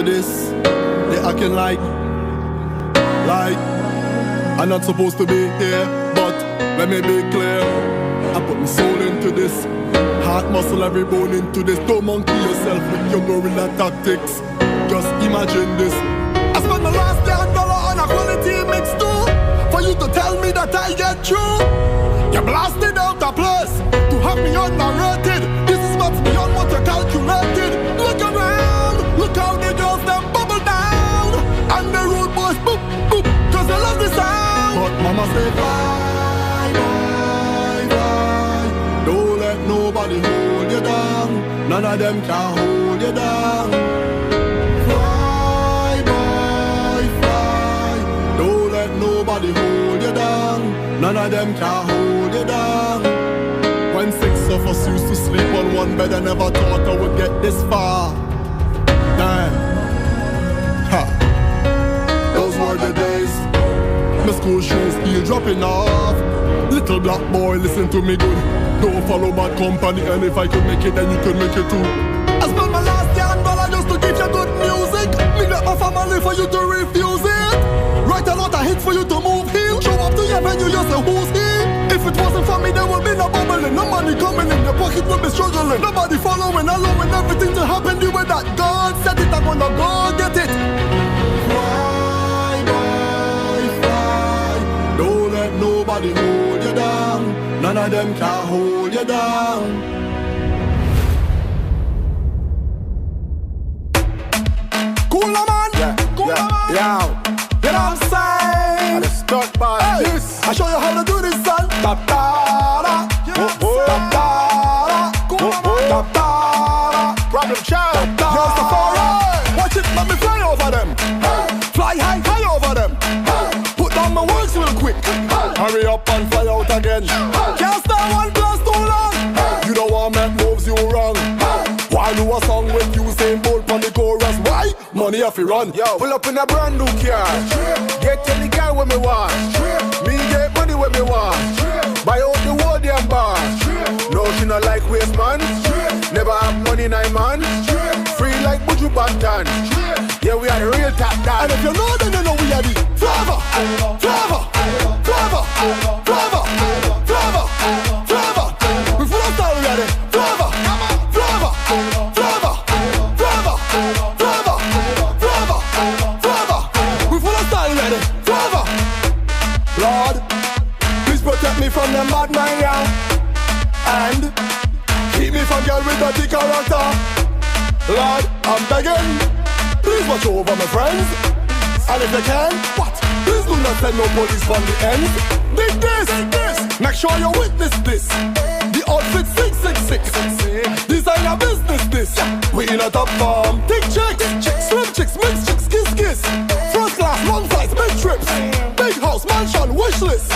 this. They acting like I'm not supposed to be here, but let me be clear. I put my soul into this, heart, muscle, every bone into this. Don't monkey yourself with your gorilla tactics. Just imagine this. I spent my last $10 on a quality mix too, for you to tell me that I get through. You blasted out a place to have me underrated. This is what's beyond what you calculated. Look around, look how the girls them bubble down, and the rude boys boop boop, cause they love the sound. But mama say fly, fly, fly. Don't let nobody hold you down. None of them can hold you down. Fly, fly, fly. Don't let nobody hold you down. None of them can hold you down. When 6 of us used to sleep on one bed, I never thought I would get this far. Damn. Ha. Those were the days. My school shoes still dropping off. Little black boy, listen to me good. Don't follow bad company, and if I could make it, then you could make it too. I spent my last $10 just to give you good music. Neglect my family for you to refuse it. Write a lot of hits for you to move heel. Show up to your venue, you say who's he? If it wasn't for me, there would be no bubbling. No money coming in, your pocket would be struggling. Nobody following, allowing everything to happen the way that God said it. I'm gonna go get it. Fly, fly, fly. Don't let nobody hold you down. None of them can hold you down. Cool man, cool man. Yeah. You know what I'm saying? Let's start by this. I show you how to do this, son. Tap da da, tap da da, tap da. Problem child. Here's the foreign. Watch it, let me fly over them. Fly high, high over them. Put down my words real quick. Hurry up and fly out again. Can't stand one class too long. You don't want make moves you wrong. Why do a song with you saying bold on the chorus? Why? Money off you run. Yo, pull up in a brand new car. Get any guy when me want. Me get money when me want. Buy out the whole damn bar. No, she not like waste man. Never have money, 9 man. Free like Buju Bantan. Yeah, we are the real top dog. And if you know, then you know we are the flavor, flavor, flavor, flavor, flavor, flavor. We full of style, we are the flavor, flavor, flavor, flavor, flavor, flavor, flavor. We full of style, we are the flavor. Lord, please protect me from them bad mind, yeah. And keep me from girl with dirty character. Lord, I'm begging. Please watch over my friends. And if you can, what? Please do not send no police from the end. Dig this, make sure you witness this. The outfit 666. Designer business this. We in a top form. Thick chicks, slim chicks, mixed chicks, kiss. First class, long flights, big trips. Big house, mansion, wish list.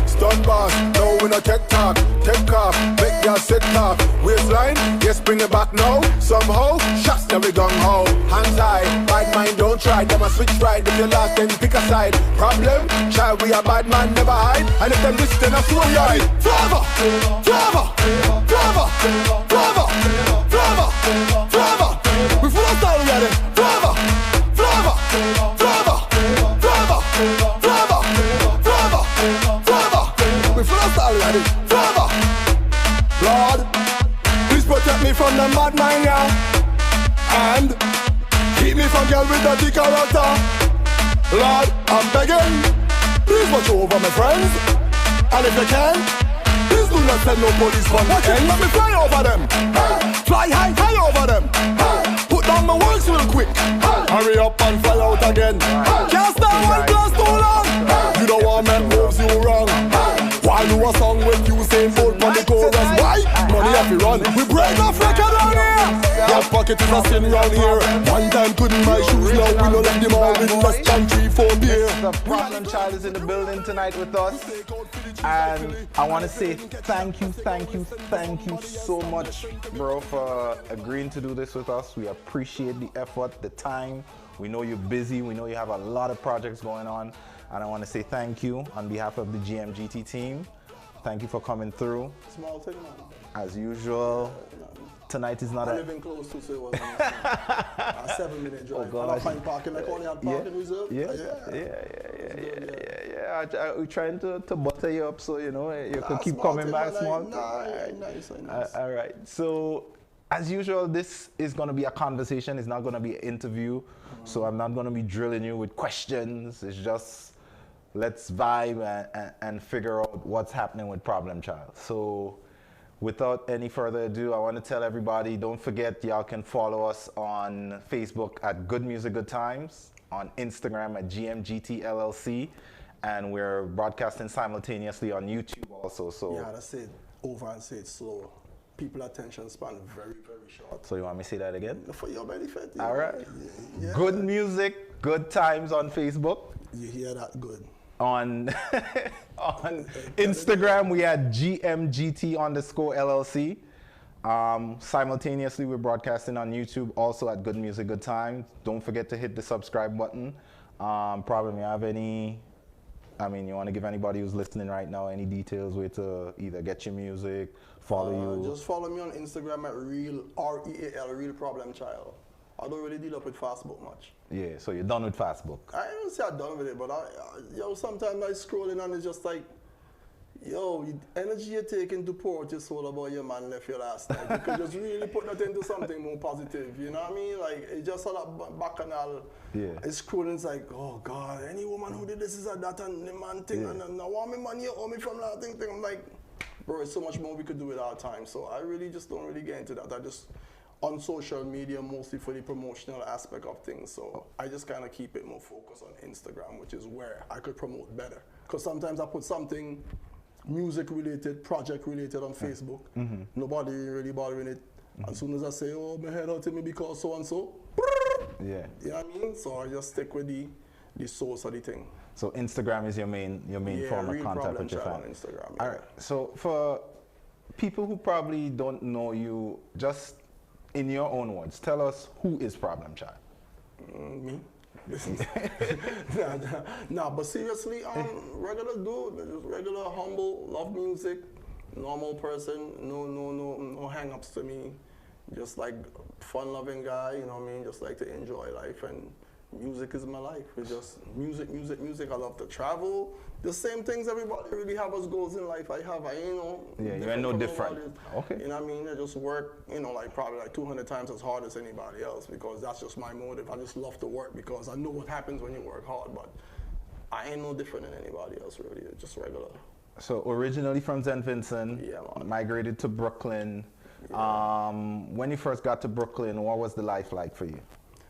Stun boss, no we no tech talk. Take off, make your sit off. Waistline, yes bring it back now. Somehow, shots never gung ho. Hands high, bad mind don't try. Them a switch right, if you lost then pick a side. Problem, child we a bad man never hide. And if them listen I swear right. Flavor, flavor, flavor, flavor, flavor, flavor. We full of style, we are the flavor, flavor, flavor, flavor, flavor, flavor, flavor. We full of style, we are the flavor. Lord, please protect me from them bad mind, yeah. And keep me from girl with dirty character. Lord, I'm begging. Please watch over my friends. And if you can, please do not send no police from the end. Let me fly over them. Fly high, high over them. Put down my words real quick. Hurry up and fly out again. Can't stand one class too long. You don't want make moves you wrong. Why do a song with you saying bold on the chorus? Why? Money have to run. We break off record on here. Your pocket is a sin round here. One time couldn't buy shoes, now we don't let them all with less than 3-4 beer. The Problem Child is in the building tonight with us. And I want to say thank you so much, bro, for agreeing to do this with us. We appreciate the effort, the time. We know you're busy. We know you have a lot of projects going on. And I want to say thank you on behalf of the GMGT team. Thank you for coming through. Small thing, man. As usual, tonight is not I a... live in close to, so it wasn't a 7-minute drive. Oh, God, I find parking, like only had parking reserved. Yeah. We're trying to butter you up so, you know, you could keep coming back small. Nice. All right. So, as usual, this is going to be a conversation. It's not going to be an interview. So I'm not going to be drilling you with questions. It's just, let's vibe and figure out what's happening with Problem Child. So without any further ado, I want to tell everybody, don't forget, y'all can follow us on Facebook at Good Music Good Times, on Instagram at GMGT.LIVE, and we're broadcasting simultaneously on YouTube also. So yeah, that's it. Over and say it slow. People attention span very, very short. So you want me to say that again? For your benefit. All right. Yeah. Good Music Good Times on Facebook. You hear that? Good. On on Instagram, we had GMGT_LLC. Simultaneously, we're broadcasting on YouTube, also at Good Music Good Times. Don't forget to hit the subscribe button. Probably you have any, you want to give anybody who's listening right now any details where to either get your music, follow you? Just follow me on Instagram at Real Real Problem Child. I don't really deal up with Facebook much. Yeah, so you're done with Facebook. I don't say I'm done with it, but sometimes I scrolling and it's just like, the energy you're taking to pour out your soul about your man left you last night. You could just really put that into something more positive, you know what I mean? Like, it's just all that bacchanal. Yeah. It's scrolling, it's like, oh God, any woman who did this is that and the man thing, and I want me money, you owe me from that thing. I'm like, bro, there's so much more we could do with our time. So I really just don't really get into that. I just, on social media, mostly for the promotional aspect of things. So I just kind of keep it more focused on Instagram, which is where I could promote better. Because sometimes I put something music related, project related on Facebook. Nobody really bothering it. As soon as I say, oh, my head hurting me because so and so, yeah. You know what I mean? So I just stick with the source of the thing. So Instagram is your main form of contact with your fan. On Instagram. All right. So for people who probably don't know you, just in your own words, tell us, who is Problem Child? Me. Nah, but seriously, regular dude, just regular, humble, love music, normal person, no hang-ups to me. Just like fun-loving guy, you know what I mean? Just like to enjoy life, and music is my life. It's just music. I love to travel. The same things everybody really have as goals in life. I Yeah, you ain't no different. Okay. You know what I mean? I just work, probably 200 times as hard as anybody else, because that's just my motive. I just love to work because I know what happens when you work hard, but I ain't no different than anybody else really. It's just regular. So originally from St. Vincent, Yeah, man. migrated to Brooklyn. Yeah. When you first got to Brooklyn, what was the life like for you?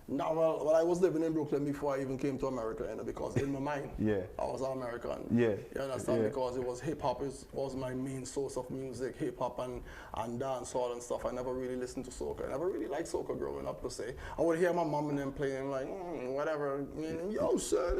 No, well, I was living in Brooklyn before I even came to America, because in my mind, I was American. Yeah. You understand? Because it was hip-hop was my main source of music, hip-hop and dancehall and stuff. I never really listened to soca. I never really liked soca growing up, per se. I would hear my mom and them playing, like, whatever, yo, son.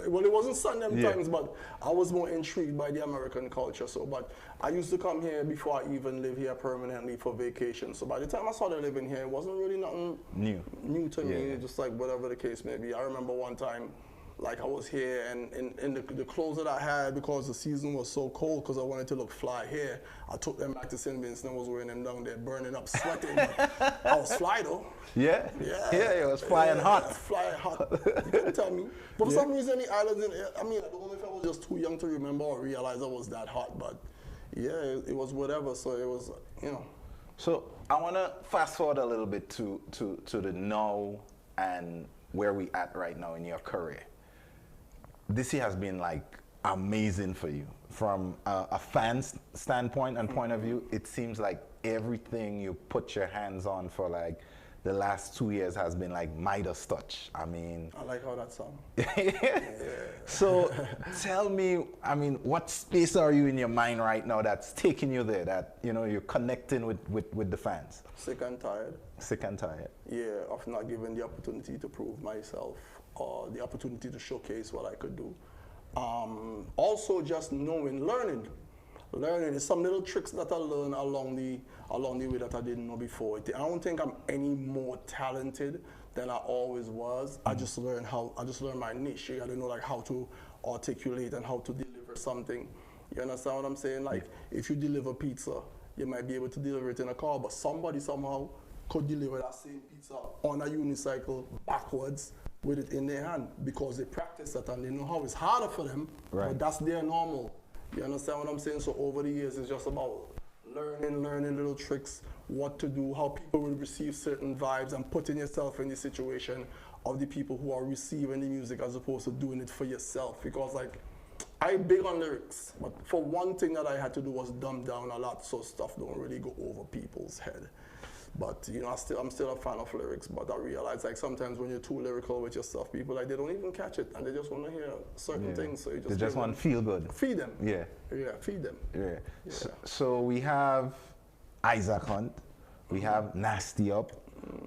Well, it wasn't son them times, but I was more intrigued by the American culture. So, but I used to come here before I even live here permanently for vacation. So by the time I started living here, it wasn't really nothing new to me. Just like whatever the case may be. I remember one time, like I was here, and in the clothes that I had, because the season was so cold, because I wanted to look fly here, I took them back to St. Vincent and was wearing them down there, burning up, sweating. But I was fly though. Yeah, it was flying hot. Flying hot. You couldn't tell me. But for some reason, the islands, I don't know if I was just too young to remember or realize I was that hot, but yeah, it was whatever. So it was, So I want to fast forward a little bit to the now and where we at right now in your career. This year has been like amazing for you. From a fan's standpoint and point of view, it seems like everything you put your hands on for like the last 2 years has been like Midas touch. I like how that sounds. So tell me, what space are you in your mind right now that's taking you there, that you're connecting with the fans? Sick and tired. Sick and tired. Yeah, of not given the opportunity to prove myself, or the opportunity to showcase what I could do. Also just learning is some little tricks that I learned along the way that I didn't know before. I don't think I'm any more talented than I always was. I just learned my niche. You gotta know like how to articulate and how to deliver something. You understand what I'm saying? Like, if you deliver pizza, you might be able to deliver it in a car, but somebody somehow could deliver that same pizza on a unicycle backwards with it in their hand because they practice that and they know how it's harder for them, but that's their normal. You understand what I'm saying? So over the years, it's just about learning little tricks, what to do, how people will receive certain vibes, and putting yourself in the situation of the people who are receiving the music as opposed to doing it for yourself. Because like, I'm big on lyrics, but for one thing that I had to do was dumb down a lot so stuff don't really go over people's head. But you know, I'm still a fan of lyrics, but I realize like sometimes when you're too lyrical with your stuff, people like they don't even catch it and they just want to hear certain things. So you just want to feel good. Feed them. Yeah. Yeah, feed them. Yeah. So we have Isaac Hunt, we have Nasty Up,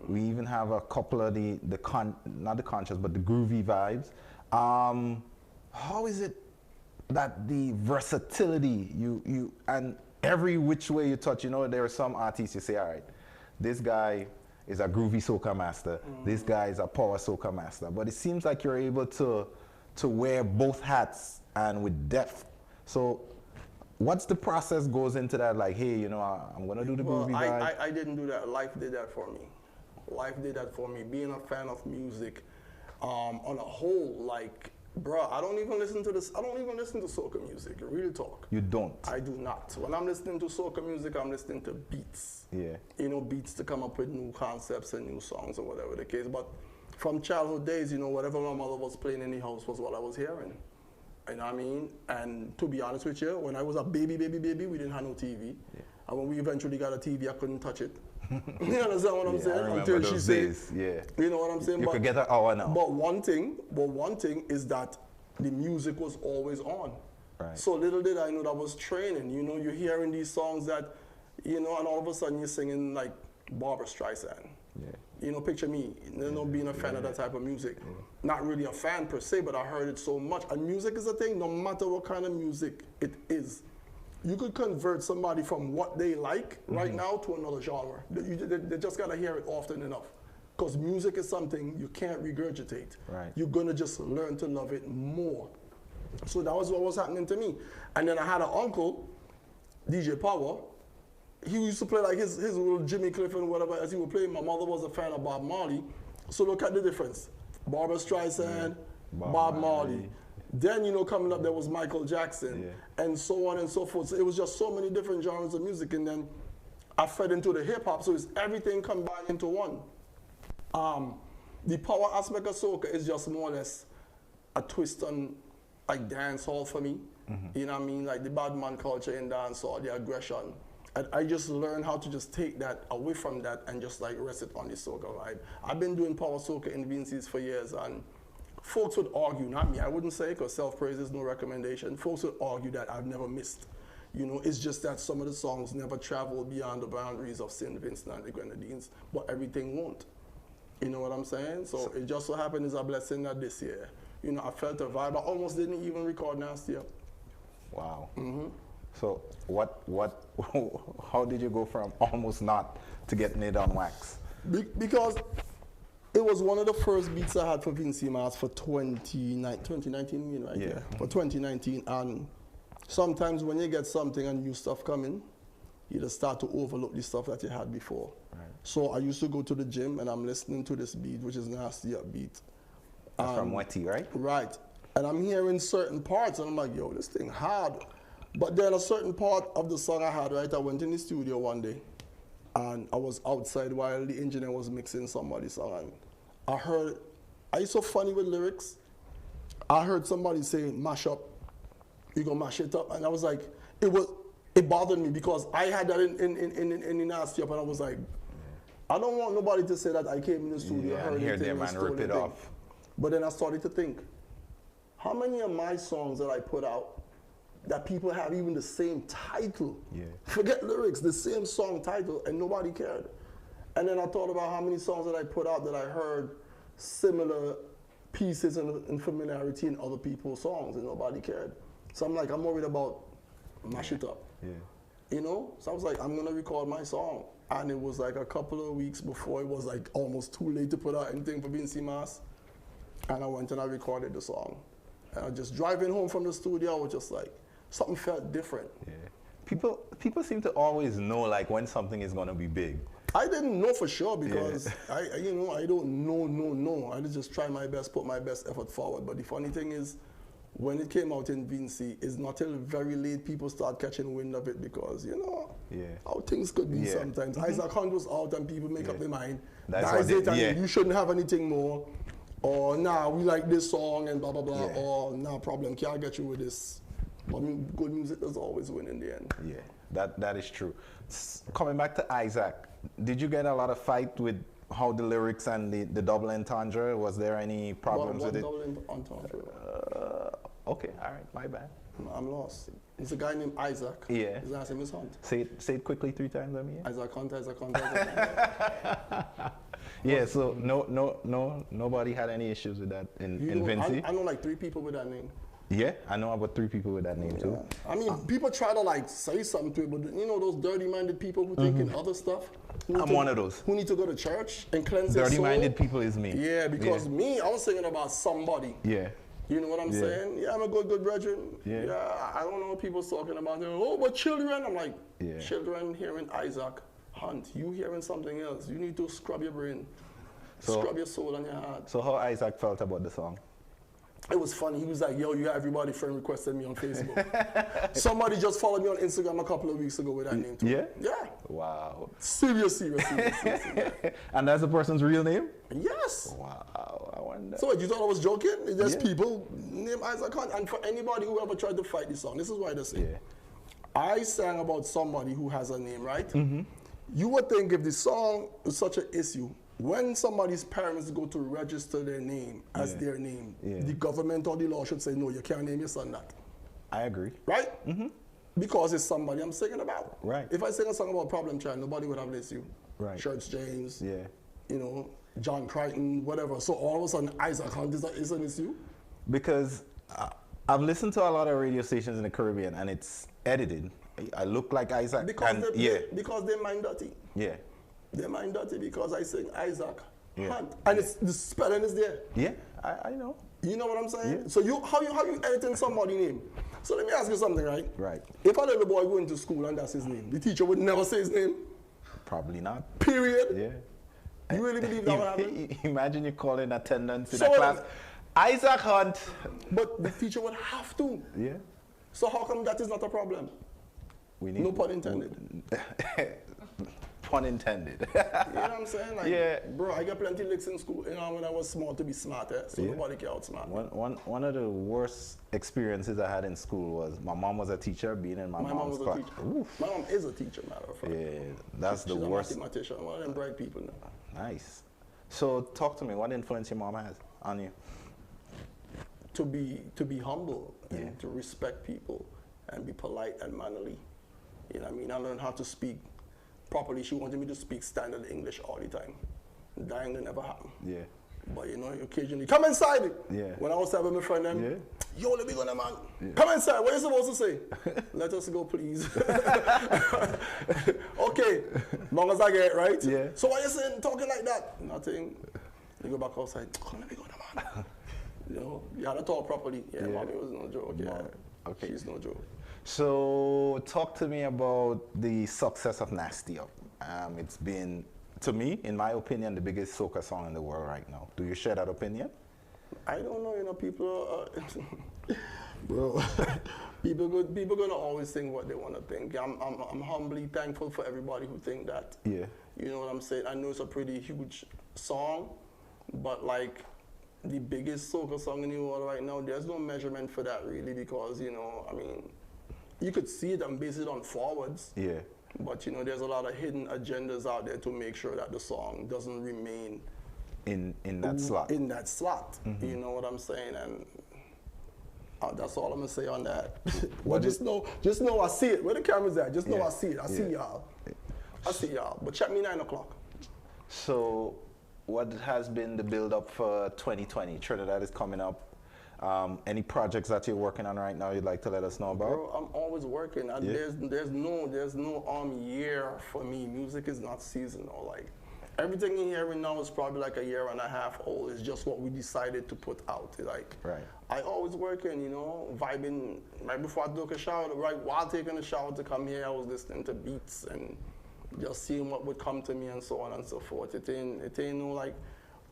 we even have a couple of not the conscious but the groovy vibes. How is it that the versatility you and every which way you touch, you know, there are some artists you say, all right, this guy is a groovy soca master, this guy is a power soca master, but it seems like you're able to wear both hats and with depth. So what's the process goes into that, like, hey, you know, I'm gonna do the groovy vibe? I didn't do that. Life did that for me. Life did that for me. Being a fan of music, on a whole, like, bro, I don't even listen to soca music, real talk. You don't? I do not. When I'm listening to soca music, I'm listening to beats. Yeah. You know, beats to come up with new concepts and new songs or whatever the case. But from childhood days, you know, whatever my mother was playing in the house was what I was hearing. You know what I mean? And to be honest with you, when I was a baby, we didn't have no TV. Yeah. And when we eventually got a TV, I couldn't touch it. You understand what I'm saying? Until she said, you know what I'm saying? You could get an hour now. But one thing is that the music was always on. Right. So little did I know that was training. You know, you're hearing these songs that, you know, and all of a sudden you're singing like Barbra Streisand. Yeah. You know, picture me, you know, being a fan of that type of music. Yeah. Not really a fan per se, but I heard it so much. And music is a thing, no matter what kind of music it is. You could convert somebody from what they like right now to another genre. They just gotta hear it often enough. Because music is something you can't regurgitate. Right. You're gonna just learn to love it more. So that was what was happening to me. And then I had an uncle, DJ Power. He used to play like his little Jimmy Cliff and whatever as he would play. My mother was a fan of Bob Marley. So look at the difference. Barbra Streisand, Bob Marley. Then, you know, coming up there was Michael Jackson, and so on and so forth. So it was just so many different genres of music, and then I fed into the hip hop, so it's everything combined into one. The power aspect of soca is just more or less a twist on like dance hall for me. You know what I mean? Like the bad man culture in dance hall, the aggression. And I just learned how to just take that away from that and just like rest it on the soca vibe. I've been doing power soca in Vince's for years, and folks would argue, not me, I wouldn't say, because self-praise is no recommendation. Folks would argue that I've never missed. You know, it's just that some of the songs never travel beyond the boundaries of St. Vincent and the Grenadines, but everything won't. You know what I'm saying? So it just so happened is a blessing that this year, you know, I felt a vibe. I almost didn't even record Nasty Up. Wow. So how did you go from almost not to getting it on wax? Because it was one of the first beats I had for Vincy Mars for 2019, you know, right? Yeah. For 2019, and sometimes when you get something and new stuff coming, you just start to overlook the stuff that you had before. Right. So I used to go to the gym and I'm listening to this beat, which is Nasty Up beat. That's from Wetty, right? Right. And I'm hearing certain parts and I'm like, yo, this thing hard. But then a certain part of the song I had, right, I went in the studio one day and I was outside while the engineer was mixing somebody's song. And I heard, are you so funny with lyrics? I heard somebody say, mash up, you gonna mash it up. And I was like, it bothered me because I had that in the Nasty Up and I was like, I don't want nobody to say that I came in the studio, heard hear them and rip it off. But then I started to think, how many of my songs that I put out that people have even the same title? Yeah. Forget lyrics, the same song title, and nobody cared. And then I thought about how many songs that I put out that I heard similar pieces and familiarity in other people's songs, and nobody cared. So I'm like, I'm worried about mash it up. Yeah. You know? So I was like, I'm gonna record my song. And it was like a couple of weeks before it was like almost too late to put out anything for Vincy Mars. And I went and I recorded the song. And I was just driving home from the studio, I was just like, something felt different. Yeah. People seem to always know like when something is gonna be big. I didn't know for sure because I don't know. I just try my best, put my best effort forward. But the funny thing is, when it came out in Vinci, it's not till very late people start catching wind of it because, you know, how things could be sometimes. Isaac Hunt was out and people make up their mind. That's it, and you shouldn't have anything more. Or, nah, we like this song and blah, blah, blah. Or, nah, problem, can't get you with this. But I mean, good music does always win in the end. Yeah, that is true. Coming back to Isaac, did you get a lot of fight with how the lyrics and the double entendre? Was there any problems with it? Double entendre? Okay, all right, my bad. I'm lost. It's a guy named Isaac. Yeah. His last name is Hunt. Say it quickly 3 times, let me hear. Isaac Hunt, Isaac Hunt, Isaac Hunt. Yeah, so nobody had any issues with that in Vinci? I know like 3 people with that name. Yeah, I know about 3 people with that name too. I mean, people try to like say something to it, but you know those dirty-minded people who think in other stuff? I'm one of those. Who need to go to church and cleanse their soul. Dirty-minded people is me. Yeah, because me, I was thinking about somebody. Yeah. You know what I'm saying? Yeah, I'm a good brethren. Yeah. I don't know what people's talking about. They're, oh, but children. I'm like, children hearing Isaac Hunt. You hearing something else. You need to scrub your brain. Scrub your soul and your heart. So how Isaac felt about the song? It was funny. He was like, yo, you got everybody friend requested me on Facebook. Somebody just followed me on Instagram a couple of weeks ago with that name too. Yeah? Yeah. Wow. Serious. And that's the person's real name? Yes. Wow, I wonder. So what, you thought I was joking? It's just people named Isaac Hunt. And for anybody who ever tried to fight this song, this is why they say. Yeah. I sang about somebody who has a name, right? You would think if the song is such an issue, when somebody's parents go to register their name as their name, the government or the law should say, no, you can't name your son that. I agree. Right? Because it's somebody I'm singing about. Right. If I sing a song about Problem Child, nobody would have this you. Right. Church James, Yeah. you know, John Crichton, whatever. So all of a sudden, Isaac Hunt is an issue? Because I've listened to a lot of radio stations in the Caribbean and it's edited. I look like Isaac. Because they're mind dirty. Yeah. They're mind dirty because I sing Isaac Hunt. And it's, the spelling is there. Yeah, I know. You know what I'm saying? Yeah. So how you editing somebody's name? So let me ask you something, right? Right. If a little boy going to school and that's his name, the teacher would never say his name? Probably not. Period? Yeah. You really believe that would happen? Imagine you calling attendance in a class, Isaac Hunt. But the teacher would have to. Yeah. So how come that is not a problem? No pun intended. Pun intended. You know what I'm saying? Like, bro, I got plenty licks in school, you know, when I was small to be smarter, so nobody can outsmart me. One of the worst experiences I had in school was my mom was a teacher, being in my mom's class. My mom is a teacher, matter of fact. Yeah, that's the worst. She's a mathematician, one of them bright people now. Nice. So talk to me, what influence your mom has on you? To be humble and to respect people and be polite and mannerly. You know what I mean? I learned how to speak properly. She wanted me to speak standard English all the time. Dying to never happen. Yeah. But you know, occasionally, come inside. Yeah. When I was having my friend them, yo, let me go there, man. Yeah. Come inside. What are you supposed to say? Let us go, please. Okay. Long as I get it right. Yeah. So why are you saying talking like that? Nothing. You go back outside. Come, let me go there, man. You know, you had to talk properly. Yeah, mommy was no joke. Yeah. Okay. She's no joke. So talk to me about the success of Nasty Up. It's been, to me, in my opinion, the biggest soca song in the world right now. Do you share that opinion? I don't know, you know, people bro, people gonna always think what they want to think. I'm humbly thankful for everybody who think that. Yeah. You know what I'm saying? I know it's a pretty huge song, but like the biggest soca song in the world right now, there's no measurement for that really because, you know, I mean, you could see it and base it on forwards. Yeah. But you know, there's a lot of hidden agendas out there to make sure that the song doesn't remain in that slot. In that slot. Mm-hmm. You know what I'm saying? And that's all I'm gonna say on that. Well, just know I see it. Where the camera's at? Just know I see it. I see y'all. I see y'all. But check me 9 o'clock. So, what has been the build-up for 2020? Trinidad is coming up. Any projects that you're working on right now you'd like to let us know about? Bro, I'm always working. There's no year for me. Music is not seasonal. Like everything in here now is probably like a year and a half old. It's just what we decided to put out. Like, I always working, you know, vibing. Right before I took a shower, right while taking a shower to come here, I was listening to beats and just seeing what would come to me and so on and so forth. It ain't no like,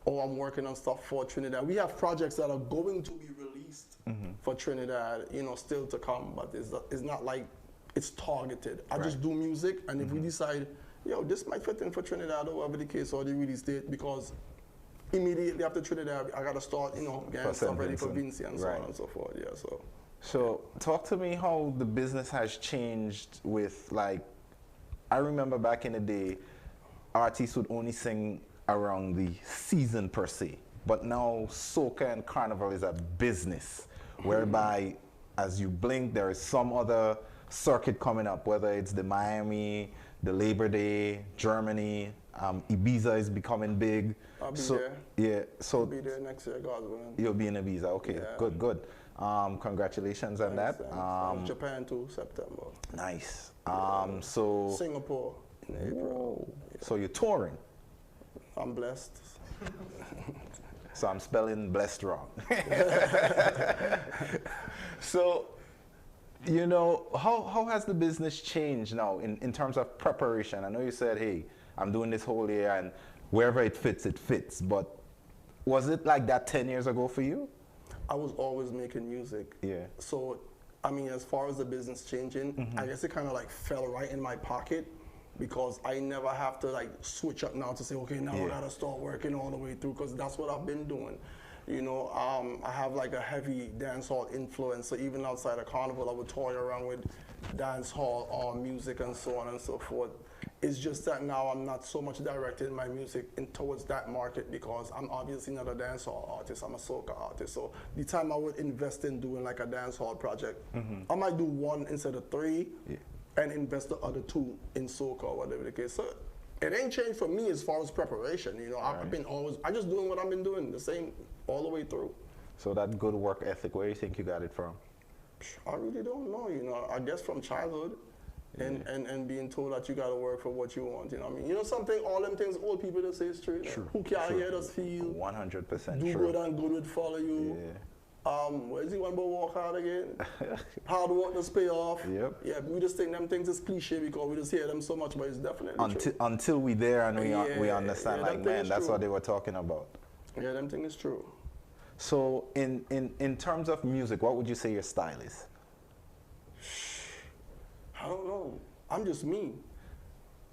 oh, I'm working on stuff for Trinidad. We have projects that are going to be released for Trinidad, you know, still to come, but it's not like it's targeted. I just do music, and if we decide, yo, this might fit in for Trinidad or whatever the case, or the release date, because immediately after Trinidad, I got to start, you know, getting stuff ready for Vinci and so on and so forth. Yeah, So talk to me how the business has changed with, like, I remember back in the day, artists would only sing around the season per se, but now soca and carnival is a business whereby as you blink, there is some other circuit coming up, whether it's the Miami, the Labor Day, Germany, Ibiza is becoming big. I'll be there. Yeah, so I'll be there next year, God's willing. You'll be in Ibiza, okay, good. Congratulations on that. Japan too, September. Nice. So Singapore in April. So you're touring. I'm blessed. So I'm spelling blessed wrong. So, you know, how has the business changed now in terms of preparation? I know you said, hey, I'm doing this whole year and wherever it fits. But was it like that 10 years ago for you? I was always making music. Yeah. So, I mean, as far as the business changing, I guess it kind of like fell right in my pocket, because I never have to like switch up now to say, okay, now I gotta start working all the way through, because that's what I've been doing. You know, I have like a heavy dancehall influence, so even outside of Carnival, I would toy around with dancehall music and so on and so forth. It's just that now I'm not so much directing my music towards that market, because I'm obviously not a dancehall artist, I'm a soca artist. So the time I would invest in doing like a dancehall project, I might do one instead of three, and invest the other two in soca or whatever the case. So it ain't changed for me as far as preparation. You know, I've been I'm just doing what I've been doing, the same all the way through. So that good work ethic, where do you think you got it from? I really don't know, you know. I guess from childhood. And being told that you gotta work for what you want, you know what I mean? You know something, all them things old people that say is true. True. Who can't hear us feel. 100% do true. good and good would follow you. Where's the one about work hard again? Hard work does pay off. Yep. Yeah, we just think them things is cliche because we just hear them so much, but it's definitely true. Until we there and we understand, like, man, that's what they were talking about. Yeah, them thing is true. So in terms of music, what would you say your style is? I don't know. I'm just me.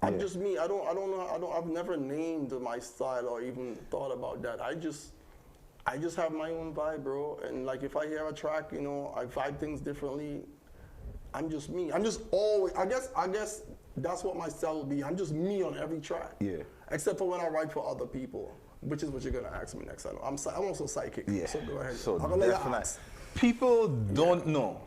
I'm just me. I don't know. I've never named my style or even thought about that. I just have my own vibe, bro. And like if I hear a track, you know, I vibe things differently. I'm just me. I'm just always. I guess that's what my style will be. I'm just me on every track. Yeah. Except for when I write for other people, which is what you're gonna ask me next. I know. I'm also psychic. Yeah. So go ahead. So I'm gonna let you definitely. ask. People don't know.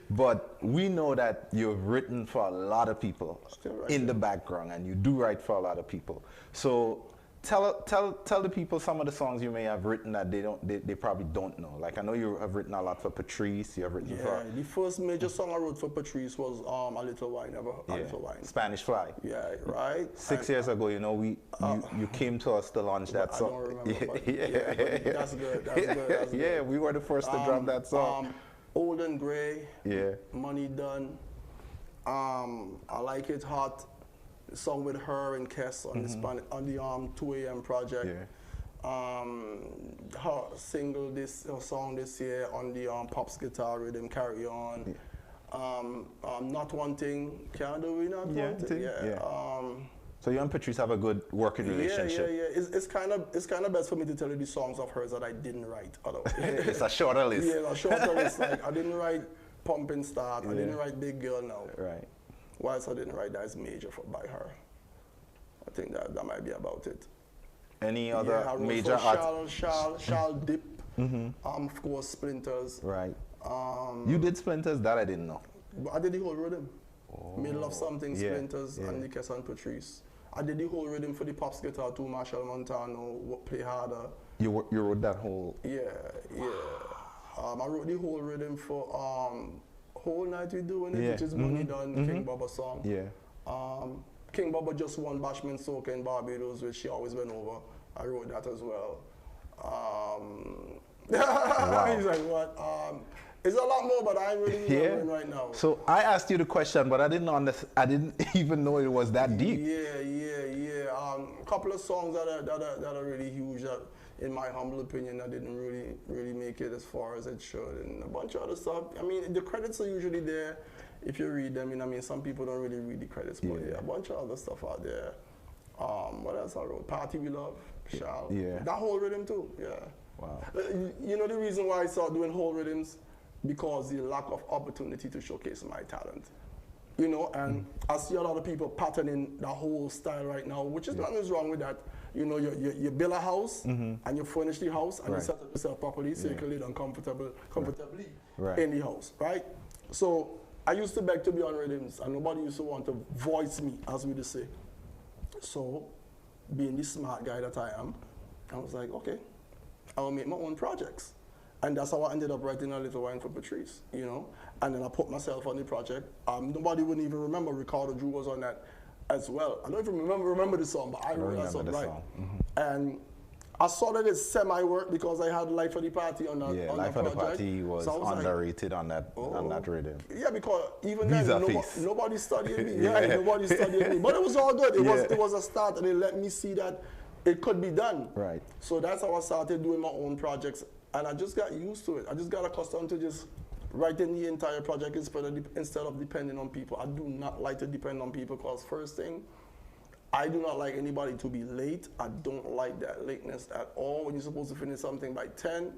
But we know that you've written for a lot of people in the background, and you do write for a lot of people. So tell the people some of the songs you may have written that they probably don't know. Like I know you have written a lot for Patrice. You have written for the first major song I wrote for Patrice was A Little Wine, A Little Wine. Spanish Fly. Yeah, right. 6 years ago, you know, you came to us to launch that song. I don't remember. But that's good. That's good. We were the first to drop that song. Old and Grey, Money Done, I Like It Hot, song with her and Kess on the 2 a.m. project. Her song this year on the Pop's Guitar Rhythm, Carry On. Not Wanting, Can't Do We Not Wanting. So you and Patrice have a good working relationship. Yeah. It's kind of best for me to tell you the songs of hers that I didn't write. It's a shorter list. Yeah, a shorter list. Like I didn't write Pump and Start. I didn't write Big Girl Now. Right. Whilst I didn't write That Is Major by her. I think that might be about it. Any other major artists? Shall Dip. Of course, Splinters. Right. You did Splinters? That I didn't know. I did the whole rhythm. Middle of Something, Splinters, and the Kess and Patrice. I did the whole rhythm for the Pop's Guitar too, Marshall Montano, Play Harder. You wrote that whole? Yeah. I wrote the whole rhythm for Whole Night We Doing It, which is Money Done, King Baba song. Yeah. King Bubba Just One Bashman Soca in Barbados, which she always went over. I wrote that as well. He's like, what? It's a lot more, but I ain't really remembering right now. So I asked you the question, but I didn't understand. I didn't even know it was that deep. Yeah. A couple of songs that are really huge that, in my humble opinion, that didn't really make it as far as it should, and a bunch of other stuff. I mean, the credits are usually there if you read them. I mean, some people don't really read the credits, but yeah, a bunch of other stuff out there. What else I wrote? Party We Love, Shall. Yeah. That whole rhythm too. Yeah. Wow. You know the reason why I started doing whole rhythms? Because the lack of opportunity to showcase my talent. You know, and I see a lot of people patterning the whole style right now, which is nothing wrong with that. You know, you build a house and you furnish the house and you set up yourself properly so you can live comfortably in the house, right? So I used to beg to be on rhythms and nobody used to want to voice me, as we just say. So, being the smart guy that I am, I was like, okay, I'll make my own projects. And that's how I ended up writing A Little Wine for Patrice, you know? And then I put myself on the project. Nobody wouldn't even remember Ricardo Drew was on that as well. I don't even remember the song, but I wrote that song, right? And I saw that it semi-worked because I had Life of the Party on that Yeah, on Life that of the project. Party was underrated on that rhythm. Yeah, because even Visa then, nobody studied me. Nobody studied me. But it was all good. It was a start, and it let me see that it could be done. Right. So that's how I started doing my own projects, and I just got used to it. I just got accustomed to just writing the entire project instead of depending on people. I do not like to depend on people because first thing, I do not like anybody to be late. I don't like that lateness at all. When you're supposed to finish something by 10,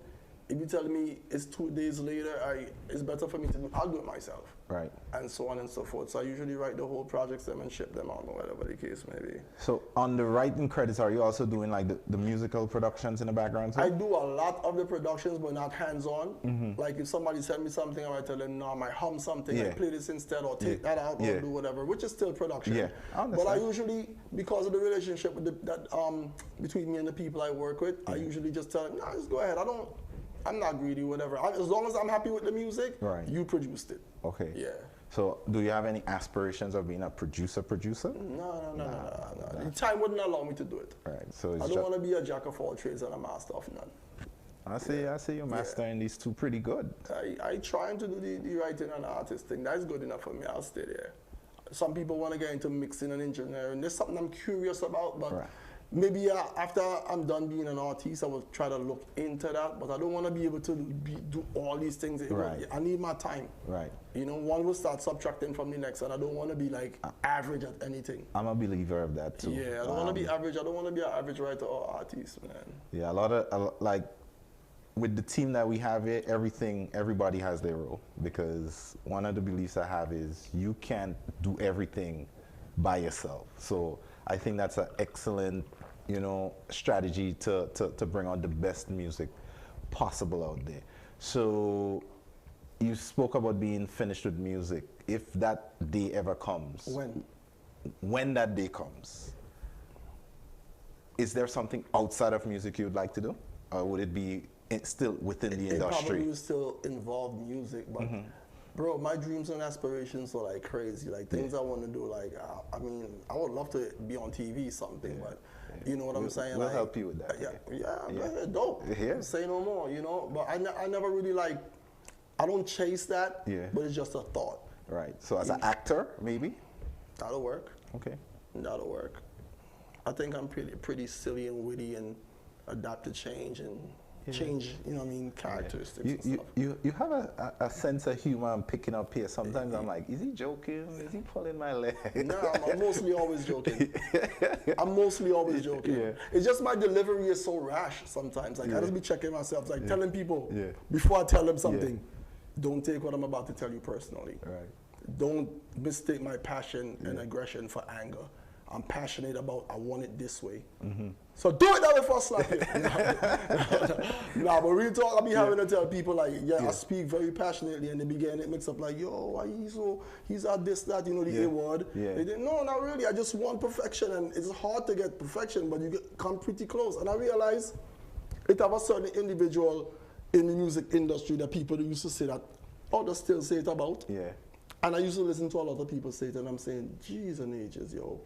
if you tell me it's 2 days later, it's better for me to do, I'll do it myself. Right. And so on and so forth. So I usually write the whole projects them and ship them out or whatever the case may be. So on the writing credits, are you also doing like the musical productions in the background too? I do a lot of the productions, but not hands-on. Like if somebody send me something, I might tell them, no, I might hum something, I play this instead, or take that out, or do whatever, which is still production. Yeah, I but I usually, because of the relationship with between me and the people I work with, I usually just tell them, no, just go ahead. I'm not greedy, whatever. As long as I'm happy with the music, you produced it. Okay. Yeah. So do you have any aspirations of being a producer? No. The time wouldn't allow me to do it. Right. So I don't want to be a jack of all trades and a master of none. I see you mastering these two pretty good. I trying to do the writing and artist thing. That's good enough for me. I'll stay there. Some people want to get into mixing and engineering. There's something I'm curious about, but maybe after I'm done being an artist, I will try to look into that. But I don't want to be able to do all these things. I need my time. Right. You know, one will start subtracting from the next, and I don't want to be like average at anything. I'm a believer of that too. Yeah, I don't want to be average. I don't want to be an average writer or artist, man. Yeah, like with the team that we have here, everybody has their role, because one of the beliefs I have is you can't do everything by yourself. So I think that's an excellent, strategy to bring out the best music possible out there. So you spoke about being finished with music. If that day ever comes, when that day comes, is there something outside of music you'd like to do, or would it be still within the industry? It probably would still involve music, but bro, my dreams and aspirations are like crazy, like things I want to do. Like, I mean, I would love to be on TV, something, but you know what I'm saying? We'll help you with that. Yeah, dope. Yeah. Say no more, But I never really I don't chase that, but it's just a thought. Right. So as an actor, maybe? That'll work. Okay. That'll work. I think I'm pretty silly and witty and adapt to change and change, characteristics and stuff. You have a sense of humor I'm picking up here. Sometimes I'm like, is he joking? Is he pulling my leg? No, I'm mostly always joking. I'm mostly always joking. Yeah. It's just my delivery is so rash sometimes. Like I just be checking myself, like telling people before I tell them something, don't take what I'm about to tell you personally. Right. Don't mistake my passion and aggression for anger. I'm passionate about, I want it this way. So do it that way for a slap you. Nah, but real talk, I be having to tell people like, I speak very passionately, and they begin it mix up like, yo, why he's at this, that, the A word. They didn't, no, not really. I just want perfection, and it's hard to get perfection, but you come pretty close. And I realize it have a certain individual in the music industry that people used to say that others still say it about. Yeah. And I used to listen to a lot of people say it, and I'm saying, geez and ages, yo.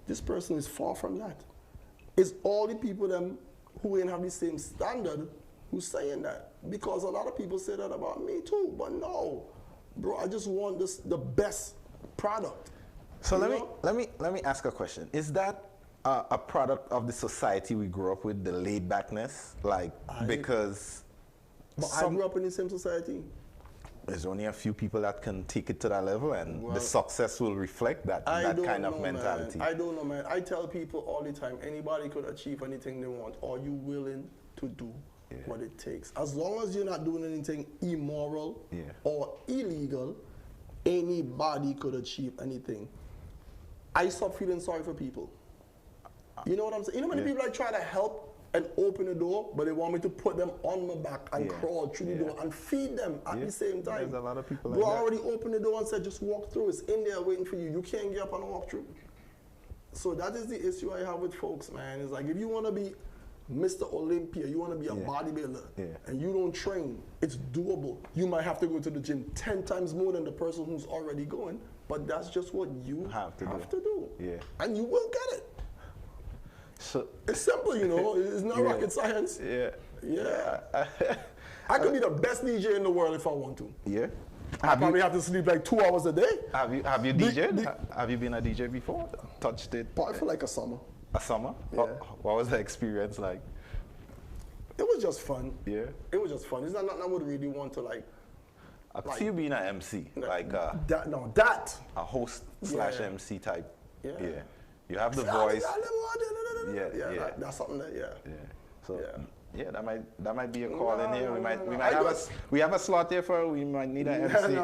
This person is far from that. It's all the people them who ain't have the same standard who's saying that. Because a lot of people say that about me too, but no, bro, I just want the best product. So let me ask a question. Is that a product of the society we grew up with, the laid backness? Like, because I grew up in the same society. There's only a few people that can take it to that level, and the success will reflect that kind of mentality. Man. I don't know, man. I tell people all the time, anybody could achieve anything they want. Are you willing to do what it takes? As long as you're not doing anything immoral or illegal, anybody could achieve anything. I stop feeling sorry for people. You know what I'm saying? You know many people I try to help and open the door, but they want me to put them on my back and crawl through the door and feed them at the same time. There's a lot of people like that. I already opened the door and said, just walk through. It's in there waiting for you. You can't get up and walk through. So that is the issue I have with folks, man. It's like, if you want to be Mr. Olympia, you want to be a bodybuilder, and you don't train, it's doable. You might have to go to the gym 10 times more than the person who's already going, but that's just what you have to do. Yeah. And you will get it. So it's simple, you know. It's not rocket science. Yeah. I could be the best DJ in the world if I want to. Yeah. I probably have to sleep like 2 hours a day. Have you DJed? Have you been a DJ before? Touched it? Probably for like a summer. A summer? Yeah. What was the experience like? It was just fun. Yeah. It was just fun. It's not nothing I would really want to like. I could see you being an MC, like that. A host / MC type. Yeah. You have the voice. That's something that So that might be a call in here. We have a slot there for. We might need an MC.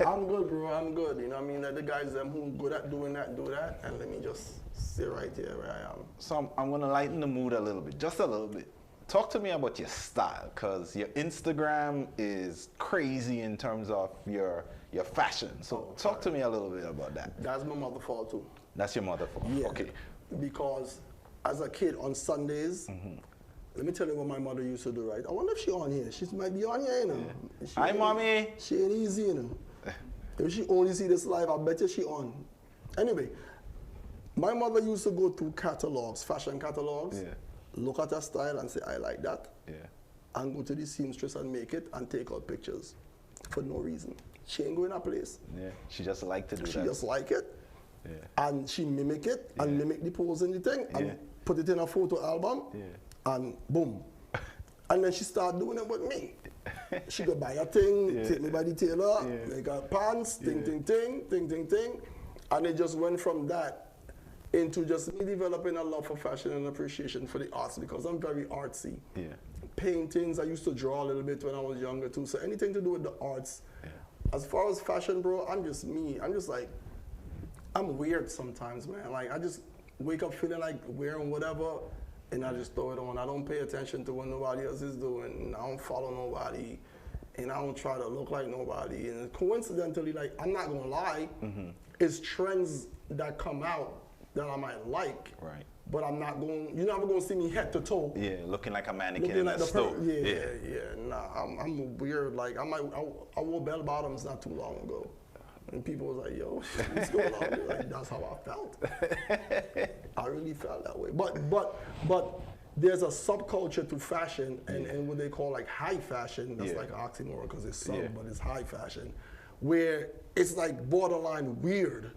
I'm good, bro. I'm good. You know what I mean? Like the guys them who good at doing that, do that, and let me just sit right here where I am. So I'm gonna lighten the mood a little bit, just a little bit. Talk to me about your style, cause your Instagram is crazy in terms of your fashion. So talk to me a little bit about that. That's my mother's fault too. That's your mother's fault. Yeah. Okay. Because as a kid on Sundays, let me tell you what my mother used to do, right? I wonder if she on here. She might be on here, you know. Hi, mommy. She ain't easy, you know. If she only see this live, I bet you she on. Anyway, my mother used to go through catalogs, fashion catalogs, look at her style and say, I like that. And go to the seamstress and make it and take out pictures for no reason. She ain't going to place. Yeah, she just liked to do that. She just like it. And she mimic it and mimic the pose in the thing and put it in a photo album and boom. And then she started doing it with me. She go buy a thing, take me by the tailor, make her pants, ting. And it just went from that into just me developing a love for fashion and appreciation for the arts because I'm very artsy. Paintings, I used to draw a little bit when I was younger too. So anything to do with the arts. As far as fashion, bro, I'm just me. I'm just like, I'm weird sometimes, man. Like, I just wake up feeling like wearing whatever, and I just throw it on. I don't pay attention to what nobody else is doing. I don't follow nobody, and I don't try to look like nobody. And coincidentally, like, I'm not gonna lie, it's trends that come out that I might like. Right. But I'm not going, you're never gonna see me head to toe. Yeah, looking like a mannequin in a store. Nah, I'm weird. Like, I wore bell bottoms not too long ago. And people was like, yo, what's going on? Like, that's how I felt. I really felt that way. But there's a subculture to fashion and what they call like high fashion. That's like an oxymoron because it's sub, but it's high fashion. Where it's like borderline weird.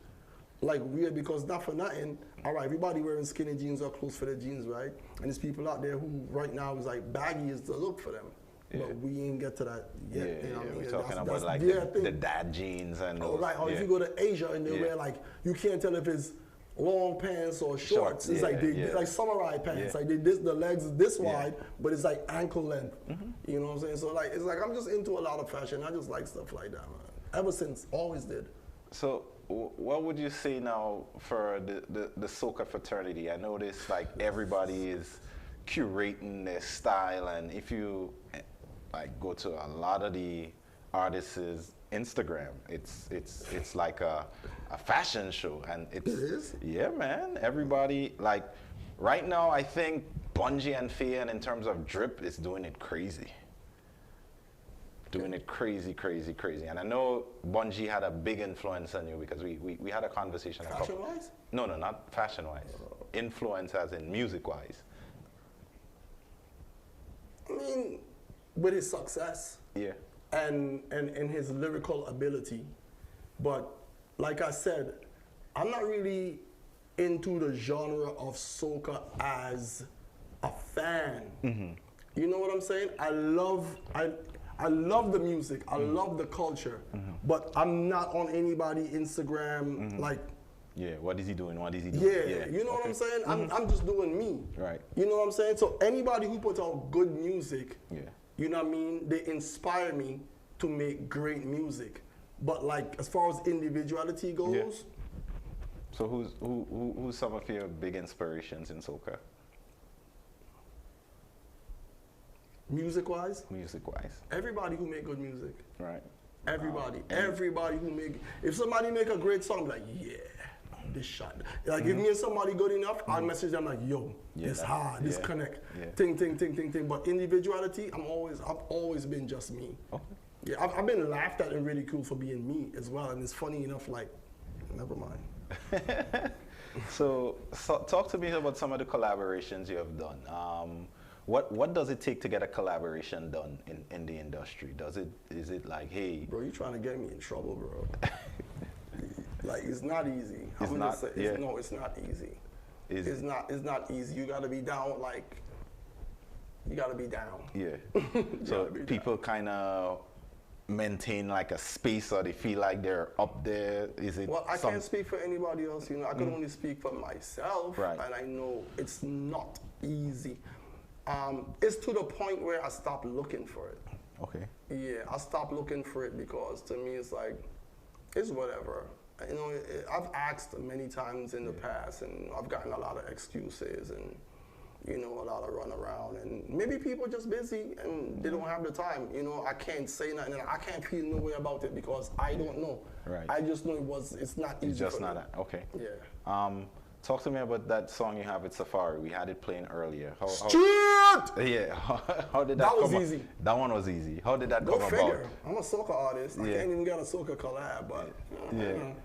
Like weird because not for nothing. All right, everybody wearing skinny jeans or close fitted jeans, right? And there's people out there who right now is like baggy is the look for them. But we ain't get to that yet. You know what I mean? We're talking about like the dad jeans and those. Right, or if you go to Asia and they wear like, you can't tell if it's long pants or shorts. It's like like samurai pants. Like the legs is this wide, but it's like ankle length. You know what I'm saying? So like, it's like I'm just into a lot of fashion. I just like stuff like that, man. Ever since, always did. So what would you say now for the soca fraternity? I notice like everybody is curating their style, and if you like go to a lot of the artists' Instagram, it's like a fashion show, and it is. Yeah, man. Everybody like right now. I think Bungie and Faye, in terms of drip, is doing it crazy. doing it crazy, crazy, crazy. And I know Bungie had a big influence on you because we had a conversation. Fashion-wise? No, not fashion-wise. Influence as in music-wise. I mean, with his success. Yeah. And his lyrical ability. But like I said, I'm not really into the genre of soca as a fan. You know what I'm saying? I love the music. I love the culture. But I'm not on anybody Instagram like. Yeah, what is he doing? What is he doing? Yeah, you know what I'm saying? I'm just doing me. Right. You know what I'm saying? So anybody who puts out good music, yeah, you know what I mean? They inspire me to make great music. But like as far as individuality goes. Yeah. So who's some of your big inspirations in soca? Music-wise? Music-wise. Everybody who make good music. Right. Everybody. Everybody who make, if somebody make a great song, I'm like, yeah, this shot. Like if me and somebody good enough, I'll message them like, yo, this hard, this connect. Ting. But individuality, I've always been just me. Okay. Yeah, I've been laughed at and ridiculed for being me as well. And it's funny enough, like, never mind. So talk to me about some of the collaborations you have done. What does it take to get a collaboration done in the industry? Is it like, hey, bro, you trying to get me in trouble, bro? Like it's not easy. It's not. No, it's not easy. It's not easy. You gotta be down. Like you gotta be down. Yeah. So people kind of maintain like a space, or they feel like they're up there. Is it? Well, I can't speak for anybody else. You know, I can only speak for myself. Right. And I know it's not easy. It's to the point where I stopped looking for it. Okay. Yeah, I stopped looking for it because to me it's like, it's whatever. You know, I've asked many times in the past and I've gotten a lot of excuses and, you know, a lot of runaround. And maybe people are just busy and they don't have the time. You know, I can't say nothing and I can't feel no way about it because I don't know. Right. I just know it's not easy. It's just for not me. okay. Yeah. Talk to me about that song you have with Safari. We had it playing earlier. Yeah. How did that? That was come easy. That one was easy. How did that Go come figure. about? I'm a soca artist. I can't even get a soca collab, but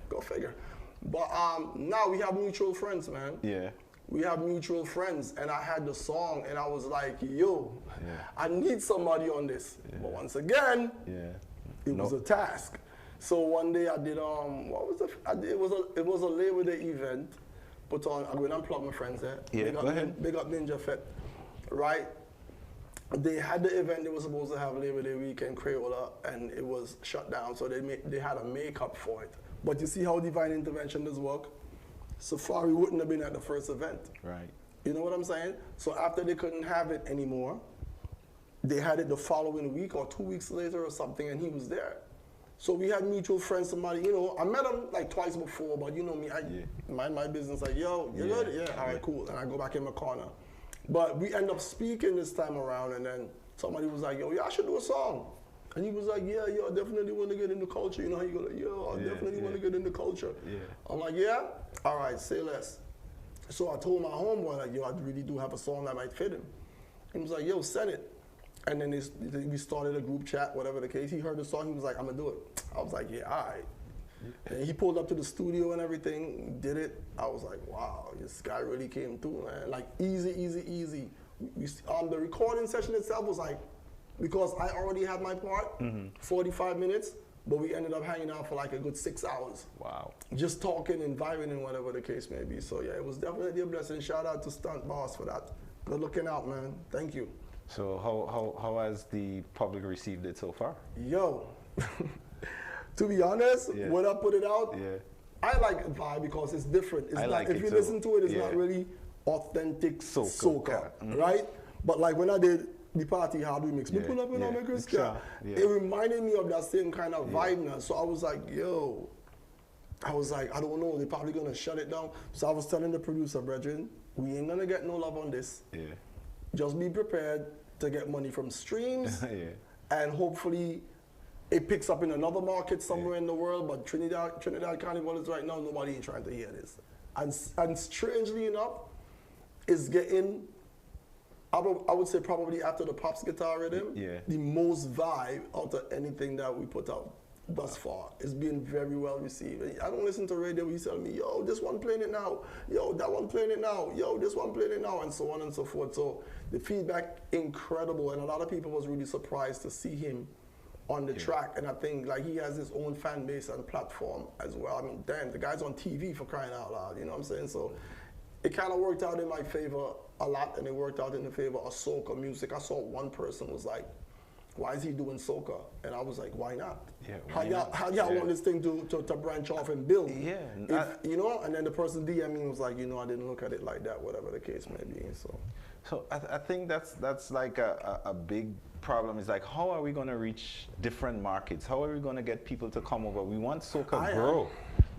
go figure. But now we have mutual friends, man. Yeah. We have mutual friends, and I had the song, and I was like, yo, I need somebody on this. But once again, it was a task. So one day I did what was it was a Labor Day event. Put on, I'm going to unplug my friends there. Yeah, go ahead. Big up Ninja Fett, right? They had the event they were supposed to have Labor Day weekend, Crayola, and it was shut down, so they had a makeup for it. But you see how divine intervention does work? Safari wouldn't have been at the first event. Right. You know what I'm saying? So after they couldn't have it anymore, they had it the following week or 2 weeks later or something, and he was there. So we had mutual friends, somebody, you know, I met him like twice before, but you know me, I mind my business, like, yo, you good? Yeah, all right, cool. And I go back in my corner. But we end up speaking this time around, and then somebody was like, yo, I should do a song. And he was like, yeah, I definitely want to get into culture. You know how you go like, yo, I definitely want to get into culture. Yeah. I'm like, yeah? All right, say less. So I told my homeboy, like, yo, I really do have a song that might fit him. He was like, yo, send it. And then we started a group chat, whatever the case. He heard the song, he was like, I'm gonna do it. I was like, yeah, all right. And he pulled up to the studio and everything, did it. I was like, wow, this guy really came through, man. Like, easy. The recording session itself was like, because I already had my part, 45 minutes, but we ended up hanging out for like a good 6 hours. Wow. Just talking and vibing and whatever the case may be. So yeah, it was definitely a blessing. Shout out to Stunt Boss for that. Good looking out, man. Thank you. So how has the public received it so far? Yo, to be honest, when I put it out, I like it vibe because it's different. It's not, if you listen to it, it's not really authentic soca, right? But like when I did the party hard remix, we pull up in our makers, it reminded me of that same kind of vibe now. So I was like, yo, I don't know, they're probably gonna shut it down. So I was telling the producer, brethren, we ain't gonna get no love on this. Just be prepared to get money from streams, and hopefully it picks up in another market somewhere in the world. But Trinidad Carnival is right now, nobody ain't trying to hear this. And strangely enough, it's getting I would say probably after the Pops guitar rhythm, the most vibe out of anything that we put out thus far. It's been very well received. I don't listen to radio where you tell me, yo, this one playing it now, yo, that one playing it now, yo, this one playing it now, and so on and so forth. So the feedback, incredible, and a lot of people was really surprised to see him on the track, and I think like he has his own fan base and platform as well. I mean, damn, the guy's on TV for crying out loud, you know what I'm saying? So it kind of worked out in my favor a lot, and it worked out in the favor of soca music. I saw one person was like, why is he doing soca? And I was like, why not? Yeah, how y'all want this thing to branch off and build? Yeah. You know, and then the person DM me was like, you know, I didn't look at it like that, whatever the case may be. So I think that's like a big problem. Is like, how are we going to reach different markets? How are we going to get people to come over? We want soca to grow,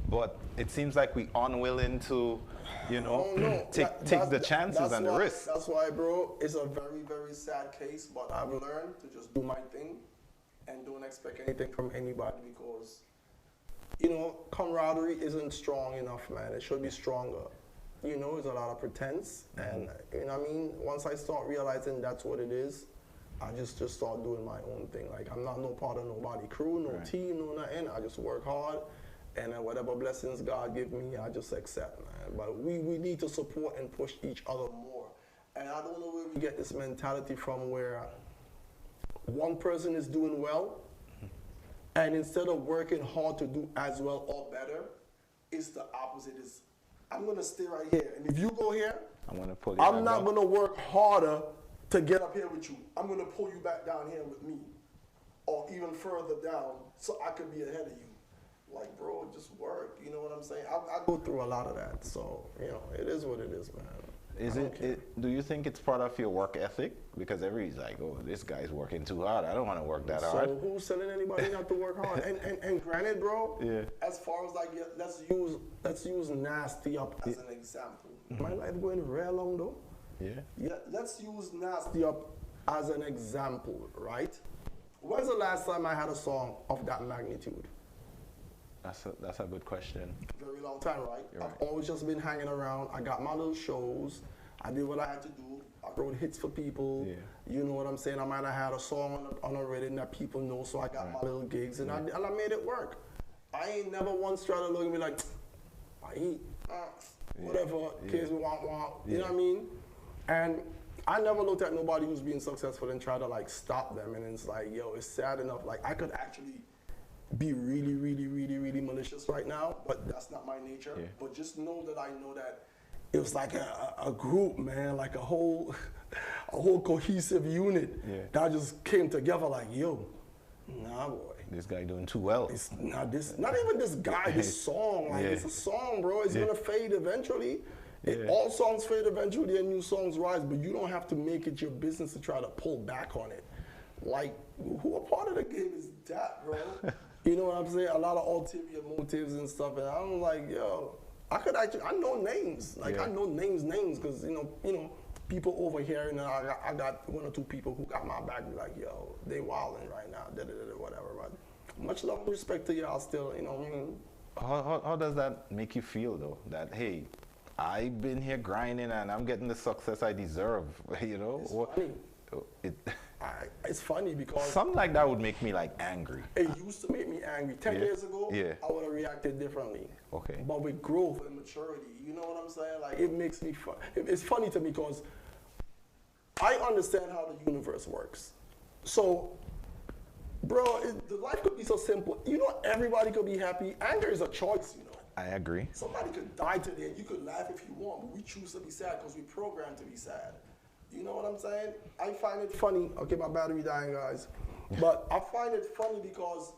but it seems like we unwilling to, you know, take the chances and the risks. That's why, bro, it's a very, very sad case, but I've learned to just do my thing and don't expect anything from anybody because, you know, camaraderie isn't strong enough, man. It should be stronger. You know, it's a lot of pretense, and you know what I mean? Once I start realizing that's what it is, I just start doing my own thing. Like, I'm not no part of nobody crew, no team, no nothing. I just work hard, and then whatever blessings God give me, I just accept, man. But we need to support and push each other more. And I don't know where we get this mentality from where one person is doing well, and instead of working hard to do as well or better, it's the opposite. Is I'm gonna stay right here, and if you go here, I'm not gonna work harder to get up here with you. I'm gonna pull you back down here with me, or even further down, so I could be ahead of you. Like, bro, just work. You know what I'm saying? I go through a lot of that, so you know, it is what it is, man. Do you think it's part of your work ethic? Because everybody's like, oh, this guy's working too hard. I don't want to work that hard. So who's telling anybody not to work hard? And granted, bro, as far as like, let's use Nasty Up as an example. My life going real long though. Yeah. Let's use Nasty Up as an example, right? When's the last time I had a song of that magnitude? That's a good question. Very long time, right? I've always just been hanging around. I got my little shows. I did what I had to do. I wrote hits for people. You know what I'm saying? I might have had a song on a rhythm that people know, so I got my little gigs, and I made it work. I ain't never once tried to look at me like, I eat, whatever, kids want. You know what I mean? And I never looked at nobody who's being successful and try to like stop them. And it's like, yo, it's sad enough. Like, I could actually be really, really, really, really malicious right now, but that's not my nature. But just know that I know that it was like a group, man, like a whole cohesive unit that just came together like, yo, nah, boy. This guy doing too well. It's not even this guy, this song. Like, it's a song, bro. It's gonna fade eventually. All songs fade eventually and new songs rise, but you don't have to make it your business to try to pull back on it. Like, who a part of the game is that, bro? You know what I'm saying? A lot of ulterior motives and stuff, and I'm like, yo, I know names. Like, I know names, because, you know, people over here, and I got one or two people who got my back, like, yo, they wilding right now, whatever. But much love and respect to y'all still, you know what I mean? How does that make you feel, though? That, hey, I've been here grinding, and I'm getting the success I deserve, you know? It's funny because something like that would make me like angry. It used to make me angry. 10 years ago, I would have reacted differently. Okay. But with growth and maturity, you know what I'm saying? Like, it makes me fun. It's funny to me because I understand how the universe works. So, bro, the life could be so simple. You know, everybody could be happy. Anger is a choice, you know. I agree. Somebody could die today and you could laugh if you want, but we choose to be sad because we programmed to be sad. You know what I'm saying? I find it funny. Okay, my battery dying, guys. But I find it funny because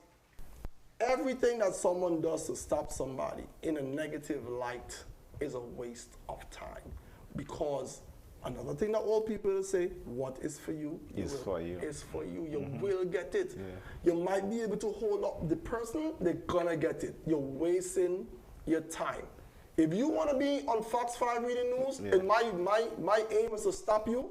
everything that someone does to stop somebody in a negative light is a waste of time. Because another thing that all people will say, what is for you is for you. Is for you. You will get it. You might be able to hold up the person, they're gonna get it. You're wasting your time. If you want to be on Fox 5 reading news, and my aim is to stop you,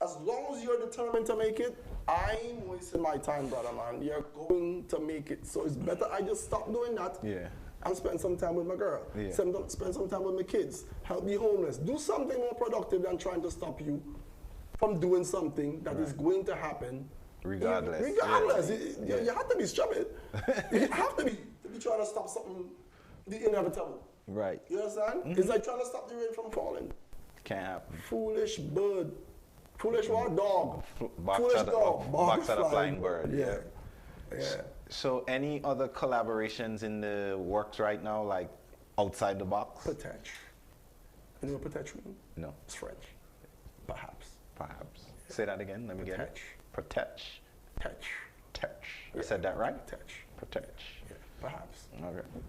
as long as you're determined to make it, I ain't wasting my time, brother, man. You're going to make it. So it's better I just stop doing that and spend some time with my girl. Spend some time with my kids. Help the homeless. Do something more productive than trying to stop you from doing something that is going to happen. Regardless. Regardless. Yeah. You have to be stupid. You have to be trying to stop something, the inevitable. Right. You understand? It's like trying to stop the rain from falling. Can't happen. Foolish bird. Foolish what? Dog. Box at a flying bird. Yeah. So any other collaborations in the works right now, like outside the box? Protect. You know what protect means? No. It's French. Perhaps. Perhaps. Say that again. Let me get it. Protect. Touch. Touch. I said that right? Touch. Protect. Yeah. Perhaps.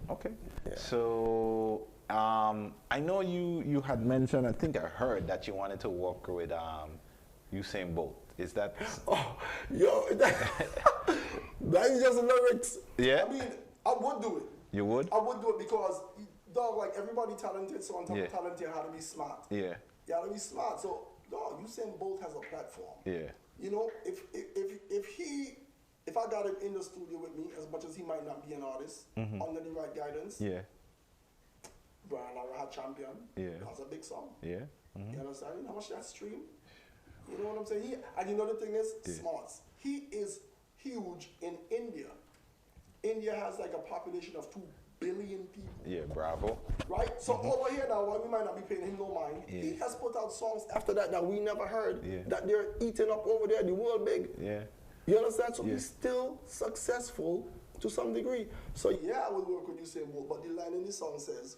Okay. Yeah. So I know you had mentioned, I think I heard that you wanted to work with Usain Bolt. Is that? Oh, yo, that is just lyrics. Yeah. I mean, I would do it. You would? I would do it because, dog, like everybody talented, so on top of talented, you had to be smart. Yeah. You had to be smart. So, dog, Usain Bolt has a platform. Yeah. You know, if I got him in the studio with me, as much as he might not be an artist, under the right guidance, Yeah. Brian Lara champion. Yeah. That's a big song. Yeah. You understand? You know how much that stream? You know what I'm saying? And you know the thing is, smarts. He is huge in India. India has like a population of 2 billion people. Yeah, bravo. Right? So over here now, while we might not be paying him no mind, he has put out songs after that we never heard, that they're eating up over there, the world big. Yeah. You understand? So he's still successful to some degree. So yeah, I would work with Usain Bolt, but the line in the song says,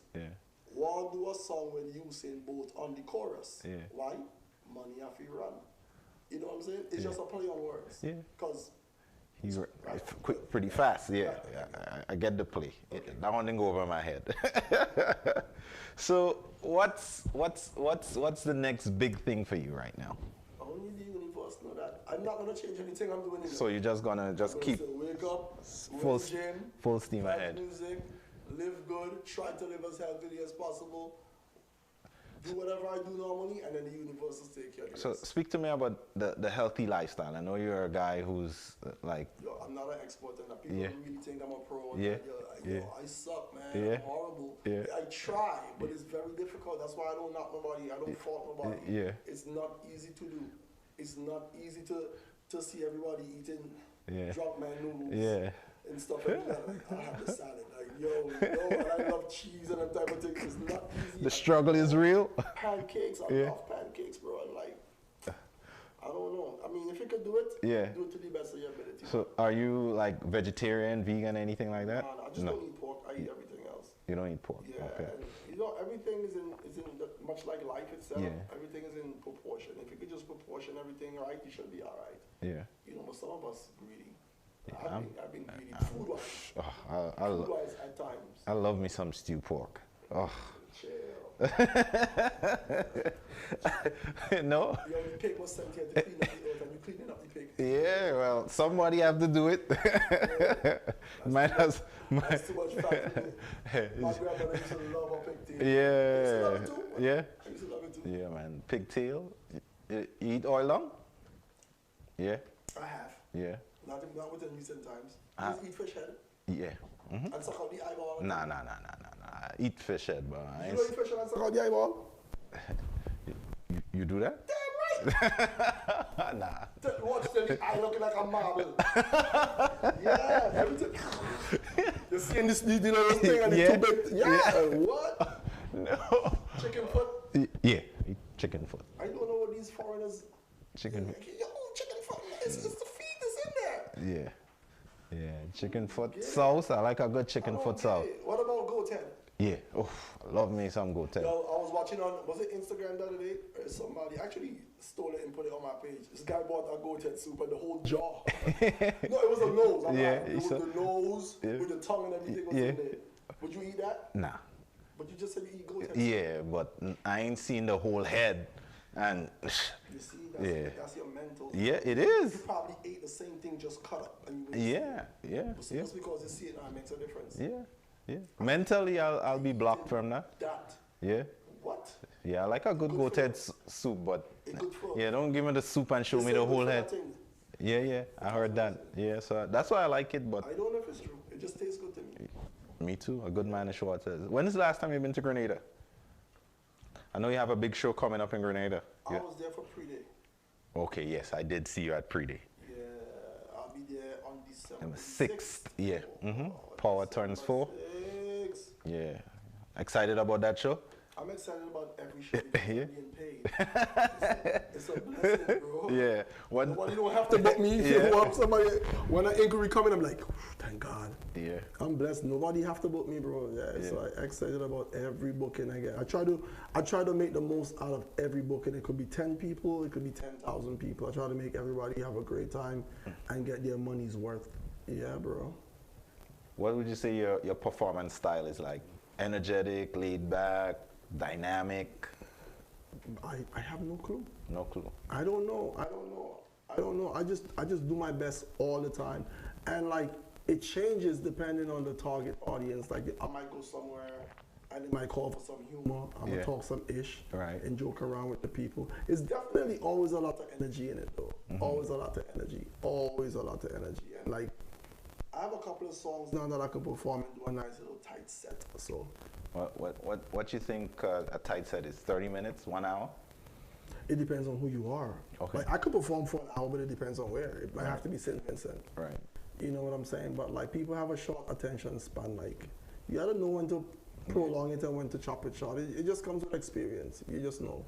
"Won't do a song with Usain Bolt on the chorus." Yeah. Why? Money have to run. You know what I'm saying? It's just a play on words. Yeah. Because he's quick, pretty fast. Yeah, I get the play. That one didn't go over my head. So what's the next big thing for you right now? Only the universe know that. I'm not gonna change anything I'm doing. So you're just gonna keep wake up, full steam ahead. Music, live good, try to live as healthily as possible. Do whatever I do normally, and then the universe will take care of it. So speak to me about the healthy lifestyle. I know you're a guy who's like... Yo, I'm not an expert in that. People really think I'm a pro. Yeah. Yo, I suck, man. Yeah. I'm horrible. Yeah. I try, but it's very difficult. That's why I don't knock nobody. I don't fault nobody. Yeah. It's not easy to do. It's not easy to see everybody eating drunk man noodles. Yeah. And stuff like that. Like, I have the salad. Like, yo, and I love cheese and that type of thing. It's not easy. The struggle is real. Pancakes, I love pancakes, bro. And like, I don't know. I mean, if you could do it, do it to the best of your ability. So, are you like vegetarian, vegan, anything like that? No, I just don't eat pork. I eat everything else. You don't eat pork. Yeah, Okay. and you know, everything is in much like life itself. Yeah. Everything is in proportion. If you could just proportion everything right, you should be all right. Yeah. You know, but some of us greedy. Yeah, I've been greedy food-wise. Food-wise at times. I love me some stewed pork. Oh. Chill. No? You only pig was sent here to clean up the earth, and you're cleaning up the pig. Yeah, well, somebody have to do it. That's too much fat for me. My grandmother used to love a pigtail. Yeah. I used to love it too. Yeah. I used to love it too. Yeah, man. Pigtail. You eat oil long? Yeah. I have. Yeah. Not within recent times. You just eat fish head? Yeah. And suck out the eyeball? Nah. I eat fish head, but I You don't eat fish head and suck out the eyeball? You do that? Damn right! Nah. Watch the eye looking like a marble. Yeah, everything. You seeing this little thing and it's too big. Yeah, what? No. Chicken foot? Yeah, eat chicken foot. I don't know what these foreigners... Chicken. Yo, chicken foot, it's the feet that's in there. Yeah. Yeah, chicken foot sauce. I like a good chicken foot sauce. What about goat head? Yeah. Oh, I love me some goat head. Yo, I was watching on, was it Instagram the other day? Somebody actually stole it and put it on my page. This guy bought a goat head soup and the whole jaw. No, it was a nose. It was the nose with the tongue and everything was in there. Would you eat that? Nah. But you just said you eat goat head. Yeah, but I ain't seen the whole head. And you see, that's your mental. Yeah, it is. You probably ate the same thing, just cut up. And Yeah. But just because you see it now, it makes a difference. Yeah. Mentally, I'll be blocked from that. Yeah. What? Yeah, I like a good goat head soup, but don't give me the soup and show me the whole head. Yeah, I heard that. Yeah, so that's why I like it, but... I don't know if it's true. It just tastes good to me. Me too. A good man is what says. When is the last time you've been to Grenada? I know you have a big show coming up in Grenada. I was there for pre-day. Okay, yes, I did see you at pre-day. Yeah, I'll be there on December Number 6th, yeah. Oh, Power turns 4. 6. Yeah. Excited about that show? I'm excited about every show because Yeah. I'm being paid. It's a blessing, bro. Yeah. Nobody don't have to book me. Yeah. Somebody, when an inquiry coming, I'm like, thank God. Yeah. I'm blessed. Nobody have to book me, bro. Yeah, so I'm excited about every booking I get. I try to make the most out of every booking. It could be 10 people, it could be 10,000 people. I try to make everybody have a great time and get their money's worth. Yeah, bro. What would you say your performance style is like? Energetic, laid back, dynamic? I have no clue. No clue. I don't know. I just do my best all the time. And like it changes depending on the target audience. Like I might go somewhere and they might call for some humor. I'm gonna talk some ish and joke around with the people. It's definitely always a lot of energy in it though. Always a lot of energy. Always a lot of energy. And like I have a couple of songs now that I could perform and do a nice little tight set. So What you think a tight set is? 30 minutes, 1 hour? it depends on who you are. Okay. Like I could perform for an hour, but it depends on where. It might have to be St. Vincent. Right. You know what I'm saying? But like people have a short attention span. Like you gotta know when to prolong it and when to chop it short. It just comes with experience. You just know.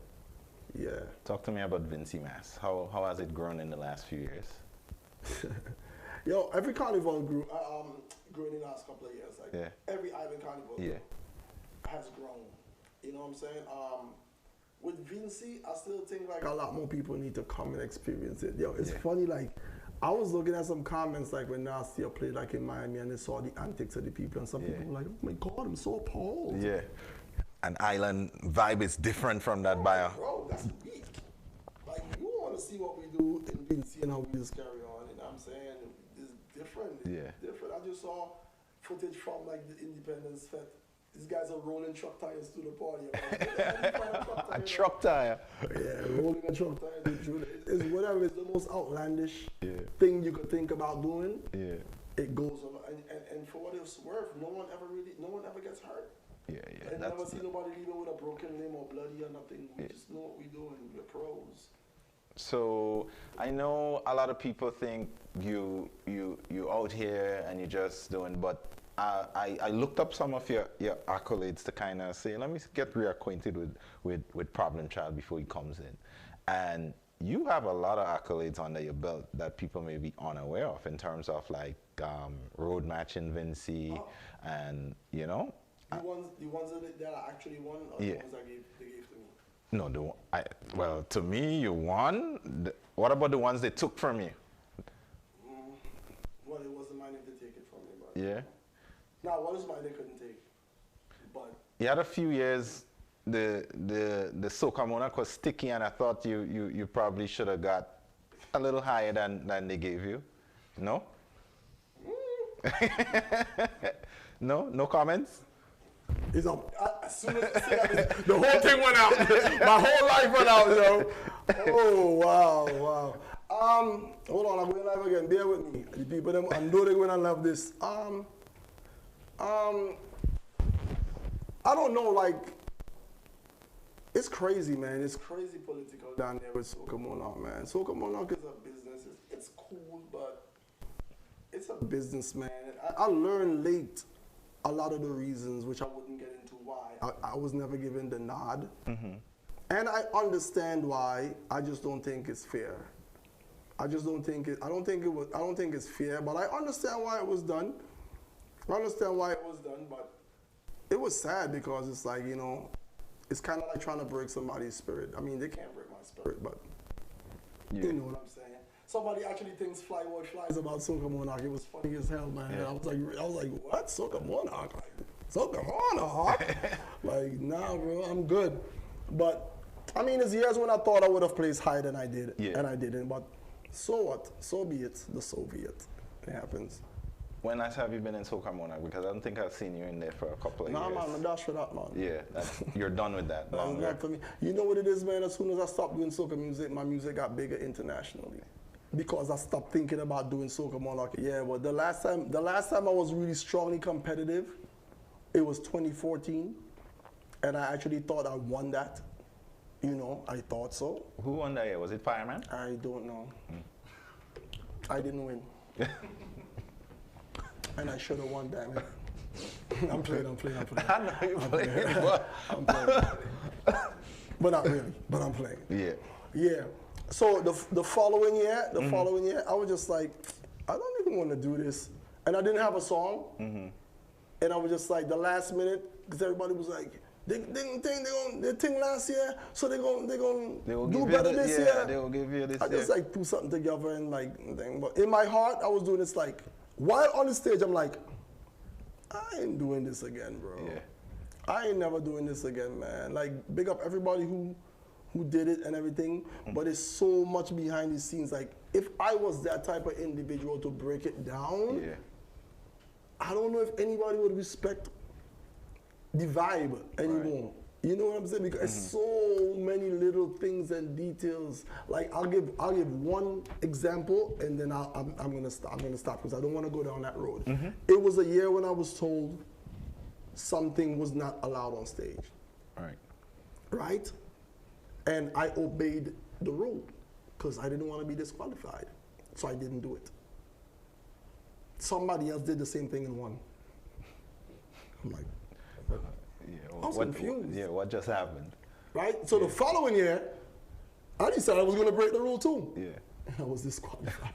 Yeah. Talk to me about Vincy Mass. How has it grown in the last few years? Yo, every carnival grew in the last couple of years. Like every island carnival has grown. You know what I'm saying? With Vincy, I still think like a lot more people need to come and experience it. Yo, it's funny, like I was looking at some comments like when Nastia played like in Miami and they saw the antics of the people and some people were like, oh my God, I'm so appalled. Yeah. An island vibe is different from that bio. Bro, that's weak. Like you want to see what we do in Vincy and how we just carry on, you know what I'm saying? It's different. It's different. I just saw footage from like the Independence Fest. These guys are rolling truck tires to the party. A truck tire. Yeah, rolling a truck tire. It's whatever. It's the most outlandish thing you could think about doing. Yeah. It goes on, and for what it's worth, no one ever gets hurt. Yeah. I never see nobody leaving with a broken limb or bloody or nothing. We just know what we're doing. We're pros. So I know a lot of people think you out here and you're just doing, but I looked up some of your accolades to kind of say, let me get reacquainted with Problem Child before he comes in. And you have a lot of accolades under your belt that people may be unaware of in terms of like road matching Vincy and, you know. The ones that I actually won or the ones that they gave to me? No, well, to me, you won. What about the ones they took from you? Well, it wasn't mine if they take it from me, but... Yeah. Now, what is mine they couldn't take? But... You had a few years, the Soca Monarch was sticky, and I thought you probably should have got a little higher than they gave you. No? No comments? It's as soon as I see that, the whole thing went out. My whole life went out, yo. Oh, wow. Hold on, I'm going live again. Bear with me. The people, I know they're going to love this. I don't know, like, it's crazy, man. It's crazy political down there with Soca Monarch, man. Soca Monarch is a business. It's cool, but it's a business, man. I learned late a lot of the reasons, which I wouldn't get into why. I was never given the nod. And I understand why. I just don't think it's fair. I don't think it's fair, but I understand why it was done. But it was sad because it's like, you know, it's kind of like trying to break somebody's spirit. I mean, they can't break my spirit, but you know what I'm saying. Somebody actually thinks Fly Boy Flies about Soca Monarch. It was funny as hell, man. I was like, what? Soca Monarch? Soca Monarch? Like, nah, bro, I'm good. But I mean, there's years when I thought I would have placed higher than I did, and I didn't. But so what? So be it. The Soviet. It happens. When last have you been in Soca Monarch? Because I don't think I've seen you in there for a couple of years. Nah, man, I'm dash for that, man. Yeah, you're done with that. That's not for me. You know what it is, man? As soon as I stopped doing soca music, my music got bigger internationally. Because I stopped thinking about doing Soca Monarch. Yeah, but the last time I was really strongly competitive, it was 2014. And I actually thought I won that. You know, I thought so. Who won that year? Was it Fireman? I don't know. I didn't win. And I should have won, damn it. I'm playing. I know you're playing, but I'm playing. But not really, but I'm playing. yeah. Yeah. So the following year, I was just like, I don't even want to do this. And I didn't have a song. And I was just like, the last minute, because everybody was like, they think last year, so they're gonna do better this year. Yeah, they will give you this I just like put something together and like thing. But in my heart, I was doing this like, while on the stage, I'm like, I ain't doing this again, bro. Yeah. I ain't never doing this again, man. Like, big up everybody who did it and everything, but it's so much behind the scenes. Like, if I was that type of individual to break it down, I don't know if anybody would respect the vibe anymore. Right. You know what I'm saying? Because it's so many little things and details. Like, I'll give one example, and then I'm gonna stop because I don't want to go down that road. It was a year when I was told something was not allowed on stage. Right? And I obeyed the rule because I didn't want to be disqualified. So I didn't do it. Somebody else did the same thing and won. I'm like, I was confused. Yeah, what just happened? Right? So the following year, I decided I was going to break the rule too. Yeah. And I was disqualified.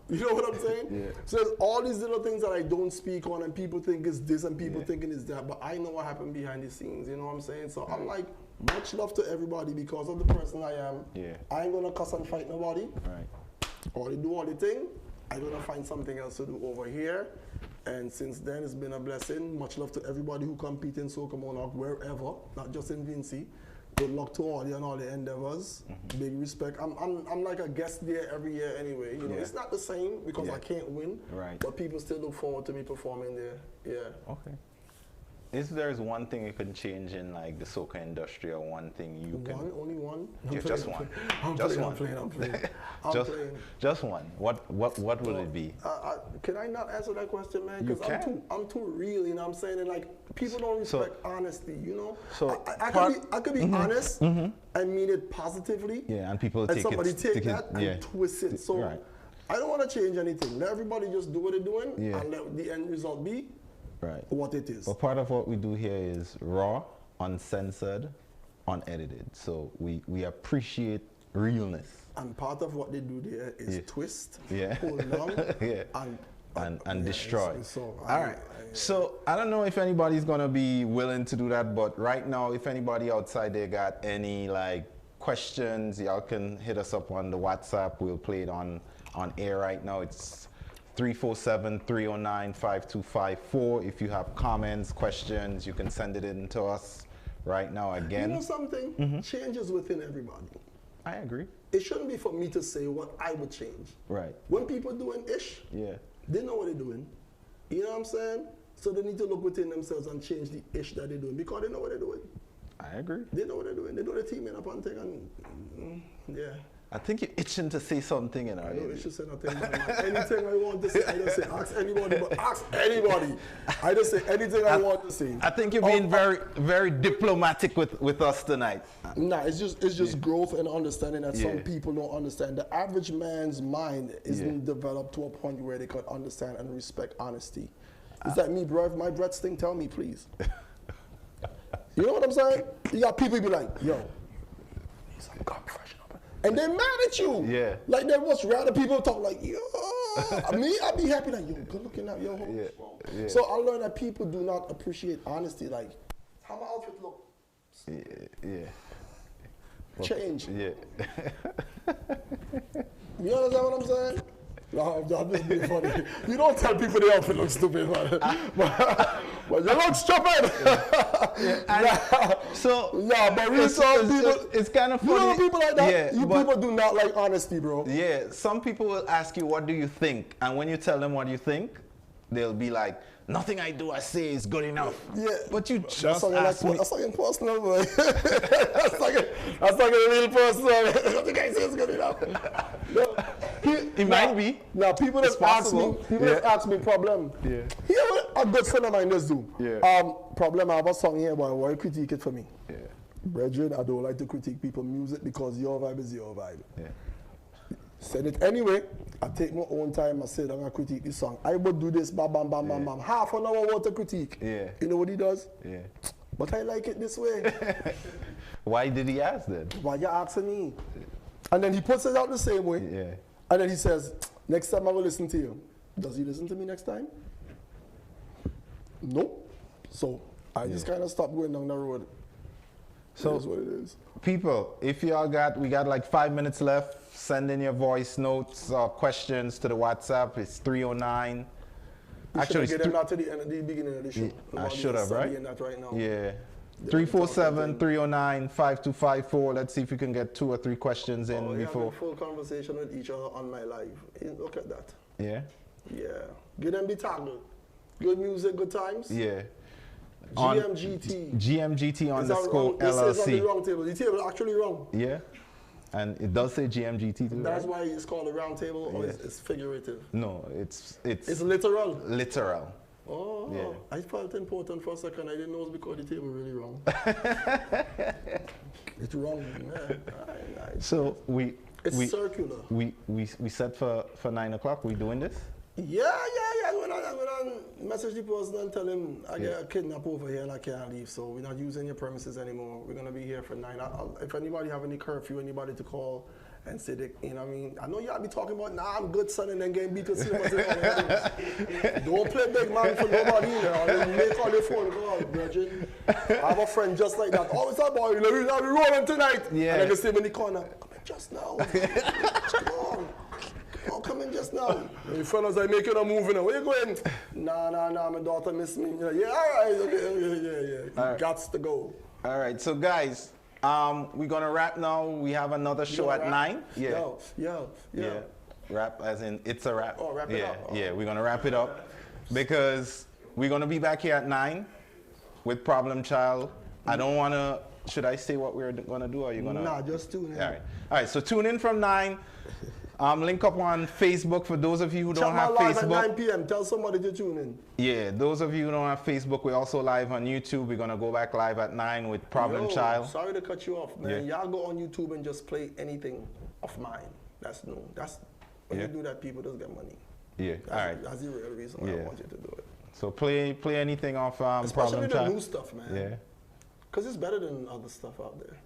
You know what I'm saying? Yeah. So there's all these little things that I don't speak on, and people think it's this and people thinking it's that, but I know what happened behind the scenes, you know what I'm saying? So I'm like, much love to everybody because of the person I am. Yeah. I ain't gonna cuss and fight nobody. Right. Or they do all the thing. I'm gonna find something else to do over here. And since then, it's been a blessing. Much love to everybody who compete in Soca Monarch, wherever, not just in Vincy. Good luck to all you and all the endeavors. Big respect. I'm like a guest there every year anyway. You know, it's not the same because I can't win. Right. But people still look forward to me performing there. Yeah. Okay. If there's one thing you can change in like the soca industry, or one thing you can only one? Just one. I'm playing. Just one. What would it be? Can I not answer that question, man? Because I'm too real, you know what I'm saying? And like people don't respect honesty, you know? So I could be honest and mean it positively. Yeah, and people take that and twist it. So I don't want to change anything. Let everybody just do what they're doing and let the end result be what it is. But part of what we do here is raw, uncensored, unedited. So we appreciate realness. And part of what they do there is twist, hold on, and destroy. All right. So I don't know if anybody's gonna be willing to do that, but right now, if anybody outside there got any like questions, y'all can hit us up on the WhatsApp. We'll play it on air right now. It's 347-309-5254. If you have comments, questions, you can send it in to us right now again. You know something? Changes within everybody. I agree. It shouldn't be for me to say what I would change. Right. When people doing ish, they know what they're doing. You know what I'm saying? So they need to look within themselves and change the ish that they're doing because they know what they're doing. I agree. They know what they're doing. They know they're teaming up and thing and I think you're itching to say something in our I don't itch to say nothing. Anything I want to say, I just say ask anybody, but ask anybody. I just say anything I want to say. I think you're being very diplomatic with us tonight. Nah, it's just growth and understanding that some people don't understand. The average man's mind isn't developed to a point where they can understand and respect honesty. Is that me, bro? If my breath stink, tell me, please. You know what I'm saying? You got people be like, yo, need some gum freshener. And they're mad at you. Yeah. Like they much rather people talk like, yo. Me, I'd be happy like, yo, good looking out, yo. Yeah. So I learned that people do not appreciate honesty. Like, how my outfit look? Change. Yeah. You understand what I'm saying? No, I'm just being funny. You don't tell people their outfit looks stupid, man. But you look stupid. But really, it's kind of funny. You know people like that? People do not like honesty, bro. Yeah, some people will ask you, what do you think? And when you tell them what you think, they'll be like, nothing I do or say is good enough. Yeah. But you just ask me. That's like impersonal, boy. that's like a real person. Nothing I say is good enough. It might be. Now, people just ask me problem. Yeah. Here what a good friend of mine just do. Yeah. Problem, I have a song here, boy. Why critique it for me? Yeah. Brethren, I don't like to critique people's music because your vibe is your vibe. Yeah. Said it anyway. I take my own time. I said I'm gonna critique this song. I would do this, bam, bam, bam, bam, bam. Half an hour worth of critique. Yeah. You know what he does? Yeah. But I like it this way. Why did he ask then? Why you asking me? And then he puts it out the same way. Yeah. And then he says, next time I will listen to you. Does he listen to me next time? Nope. So I just kind of stopped going down the road. So that's what it is. People, if y'all we got like 5 minutes left, send in your voice notes or questions to the WhatsApp. It's 309. Actually, get them not to the end of the beginning of the show. I should have, right? That right now. Yeah. 347-309-5254. Let's see if we can get 2 or 3 questions in before. Having a full conversation with each other on my live. Look at that. Yeah. Yeah. Get them be tangled. Good music, good times. Yeah. GMGT. GMGT underscore LLC. It says on the wrong table. The table is actually wrong. Yeah. And it does say GMGT too. That's right? why it's called a round table, or it's figurative? No, it's literal. Literal. Oh, yeah. I felt important for a second. I didn't know it was because the table really wrong. It's wrong, man. So it's circular. We set for 9 o'clock. We doing this? Yeah. When I message the person and tell him I get kidnapped over here and I can't leave, so we're not using your premises anymore. We're gonna be here for 9. If anybody have any curfew, anybody to call and say they, you know what I mean? I know y'all be talking about, nah, I'm good son, and then getting beat with cinemas and all that. Don't play big man for nobody, you know. Make all your phone calls, brethren. I have a friend just like that. Always that boy, you know, we'll be rolling tonight. Yeah. And then they say in the corner, come in just now. Come on. Oh, come in just now. And the fellas are making a move, you know. Where you going? Nah, my daughter miss me. Yeah, all right, okay, yeah. All right. Gots to go. All right, so guys, we're gonna wrap now. We have another show at 9. Yeah. Yo. Wrap as in it's a wrap. Oh, wrap it up. Oh. Yeah, we're gonna wrap it up because we're gonna be back here at 9 with Problem Child. I don't wanna. Should I say what we're gonna do? Or are you gonna? Nah, just tune in. All right. So tune in from 9. Link up on Facebook for those of you who don't have Facebook. At 9 p.m. Tell somebody to tune in. Yeah, those of you who don't have Facebook, we're also live on YouTube. We're gonna go back live at 9 with Problem Child. Sorry to cut you off, man. Y'all go on YouTube and just play anything of mine. That's no. That's when you do that, people just get money. Yeah. All right. That's the real reason why I want you to do it. So play anything off Especially Problem the Child. new stuff, man. Yeah. Because it's better than other stuff out there.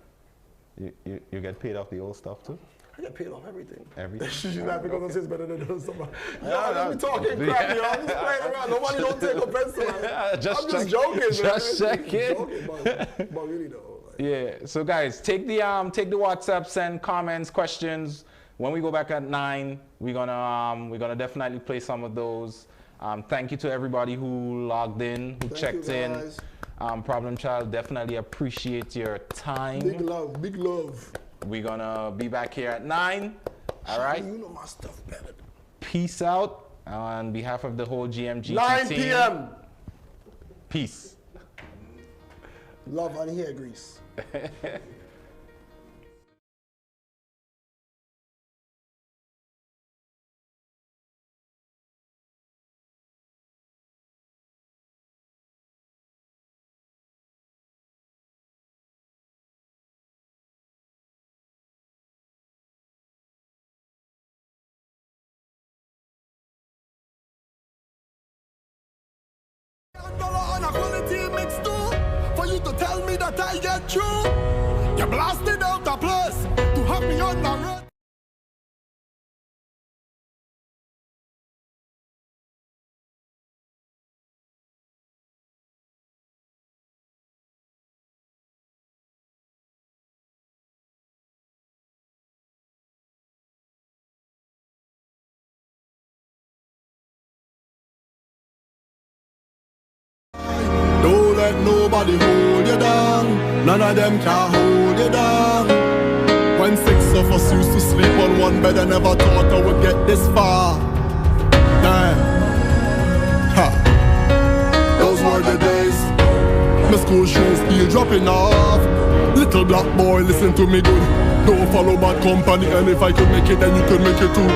You get paid off the old stuff too? I get paid off everything. Everything? You're not because I say it's better than those stuff. Y'all be talking crap, y'all. I'm just playing around. Nobody don't take offense to it. I'm just joking, man. Just checking. But really though. Yeah. So guys, take the WhatsApp, send comments, questions. When we go back at 9, we're gonna definitely play some of those. Thank you to everybody who logged in, who checked in. Problem Child, definitely appreciate your time. Big love, big love. We're gonna be back here at 9. All right. You know my stuff better. Peace out on behalf of the whole GMGT 9 team. p.m. Peace. Love and hair grease. On a quality mix too, for you to tell me that I get through. You blasted out the place to have me on the red. Don't let nobody hold you down. None of them can hold you down. When 6 of us used to sleep on one bed, I never thought I would get this far. Damn. Ha. Those were the days. My school shoes still dropping off. Little black boy, listen to me good. Don't follow bad company, and if I could make it, then you could make it too.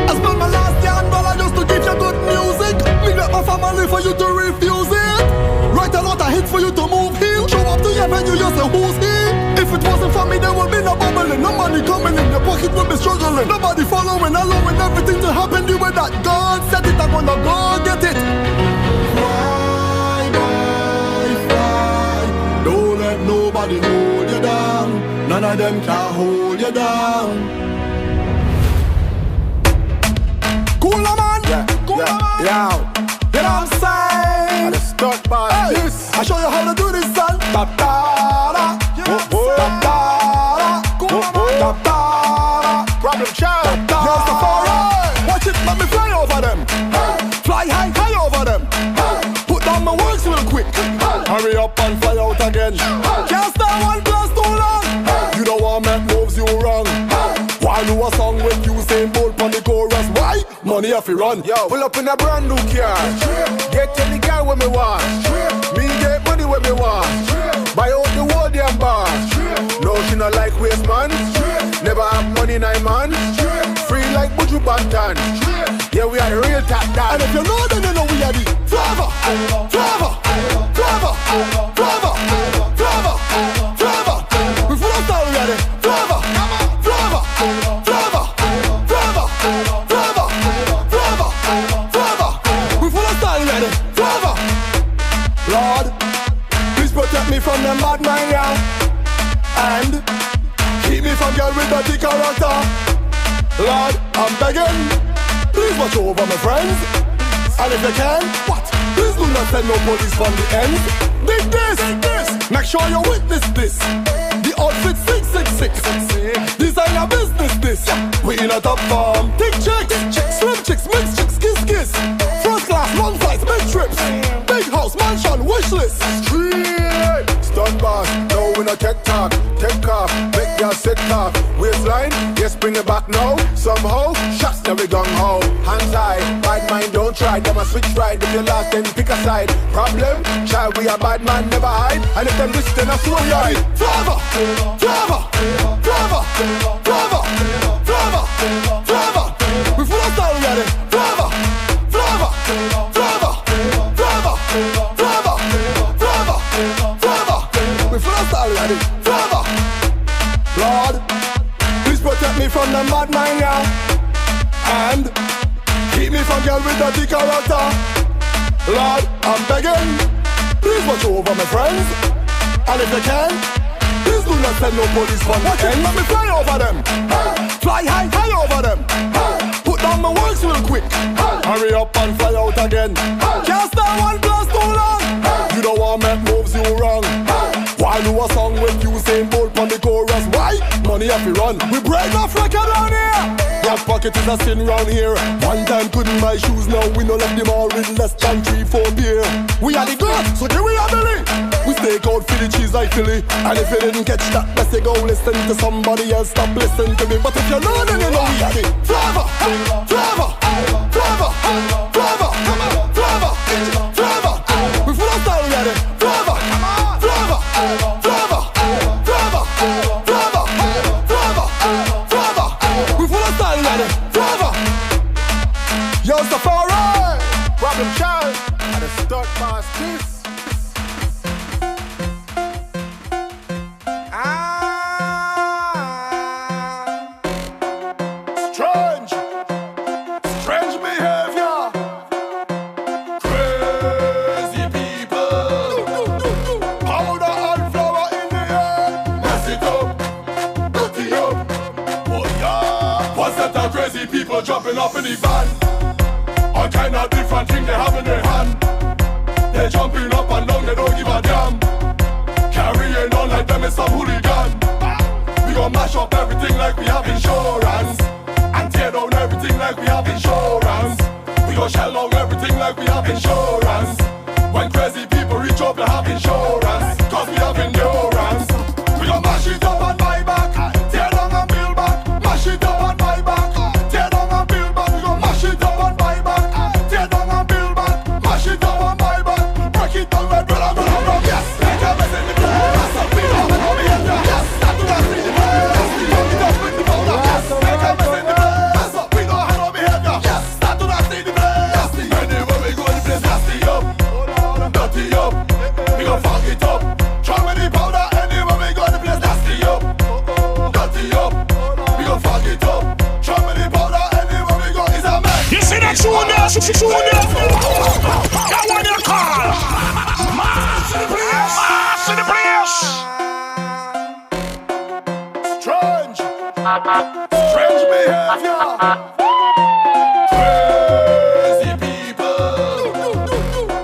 I spent my last $10 just to give you good music. Neglect my family for you to refuse it. Write a lot of hits for you to move here. Show up to your venue, you say who's here. If it wasn't for me, there would be no bubbling. No money coming in, your pocket would be struggling. Nobody following, allowing everything to happen. You with that God said it, I'm gonna go get it. Fly, boy, fly. Don't let nobody hold you down. None of them can hold you down. Cooler man, cooler man. Yeah. You know what I'm saying? And the stunt boss. Hey, This. I show you how to do this, son. Da da da, da da da, da da. Problem child. Here's the foreign. Watch it, let me fly over them. Fly high, high over them. Put down my works real quick. Hurry up and fly out again. Can't stand one class too long. You don't want make moves you wrong. Why do a song with you saying bold on the chorus? Why? Money if you run. Yo, pull up in a brand new car. Get any girl when me want. Me get money when me want. Buy out the whole damn bar. No, she not like waste man. Never have money 9 months. Free like Buju Bantan. Yeah, we are the real top dog. And if you know, then you know we are the Flavor, Flavor, Flavor, Flavor, Flavor, Flavor. We full of style, we are the Flavor, Flavor, Flavor, Flavor, Flavor, Flavor, Flavor. We full of style, we are the Flavor. Lord, please protect me from them bad mind, yeah. And keep me from girl with dirty character. Lord, I'm begging, please watch over my friends. And if you can, what? Please do not send no police from the end. Dig this, make sure you witness this. The outfit 666. Designer business this. We in a top form. Thick chicks, slim chicks, mixed chicks, kiss. First class, long flights, big trips. Big house, mansion, wish list. Street. Stunt boss. No, we not tech talk. Take off. Make your sit off. Waistline. Yes, bring it back now. Somehow. Shots never gung ho. Hands high. Bad mind, don't try. Them a switch right. If you lost, then pick a side. Problem? Child, we a bad man, never hide. And if them listen, then I swear you right. Flavor, Flavor, Flavor, Flavor, Flavor, Flavor. We full of style, we are the Flavor, Flavor, Flavor, Flavor, Flavor, Flavor, Flavor. We full of style, we are the Flavor. Lord, please protect me from them bad mind, yeah. And keep me from girl with dirty character. Lord, I'm begging, please watch over my friends. And if you can, please do not send no police from the end. Let me fly over them. Fly high, high over them. Put down my works real quick. Hurry up and fly out again. Can't stand one class too long. You don't want make moves you wrong. Why do a song with you saying bold on the chorus? Why? Money if you run. We break off record down here. Your pocket is a sin round here. One time couldn't buy shoes, now we no left them all with less than 3-4 beer. We are the good, so give we a belly. We stake out for the cheese like Philly. And if you didn't catch that, let's say go listen to somebody else, stop listening to me. But if you know, then you know we are the Flavor, Flavor, Flavor, Flavor, Flavor, Flavor. We full of style, we are the Flavor, Flavor, Flavor, Flavor, Flavor, Flavor, Flavor. We full of style, we are the Flavor. Yo, Safari, Problem child. And the stunt boss. This. Strange behavior. Crazy people. Powder and flour in the air. Mess it up, dirty up. Oh yeah. What's that? Crazy people jumping up in the van. All kind of different things they have in their hand. They jumping up and down, they don't give a damn. Carrying on like them is some hooligan. We gon' mash up everything like we have insurance. And tear down everything like we have insurance. We gon' shell down everything like we have insurance. When crazy people reach up, they have insurance. Cause we have endurance. We gon' mash it up and buy back. Tear down and build back. Mash it up and buy back. Tear down and build back. We gon' mash it up and buy back. Tear down and build back. Mash it up and buy back. Break it down, red, brother, brother. Yes, make a mess in the place. That's a big one. Yes, that's the best in the place. Fuck it up with the powder. Yes, make a mess in the place. We don't have no behavior. Yes, that's the best in the place. Anywhere we go in the place. Strange behavior. Crazy people.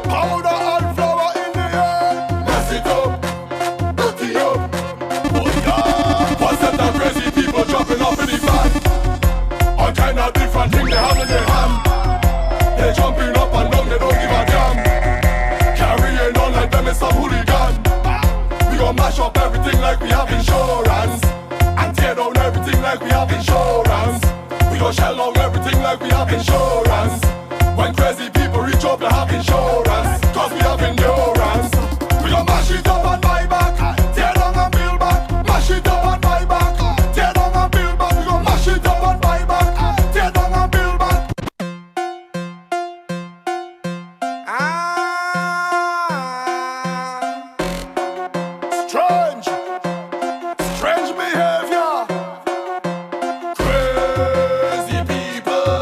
Powder and flour in the air. Mess it up, dirty up. Oh yeah. One set of crazy people jumping up in the van. All kind of different things they have in their hand. They jumping up and down, they don't give a damn. Carrying on like them is some hooligan. We gon' mash up everything like we have insurance. And tear down everything like we have insurance. We gon' shell out everything like we have insurance. When crazy people reach up, they have insurance. Cause we have endurance. We gon' mash it up and buy back. Tear down and build back. Mash it up and buy back. Tear down and build back. We gon' mash it up and buy back. Tear down and build back. Strange. Strange behavior. Crazy people.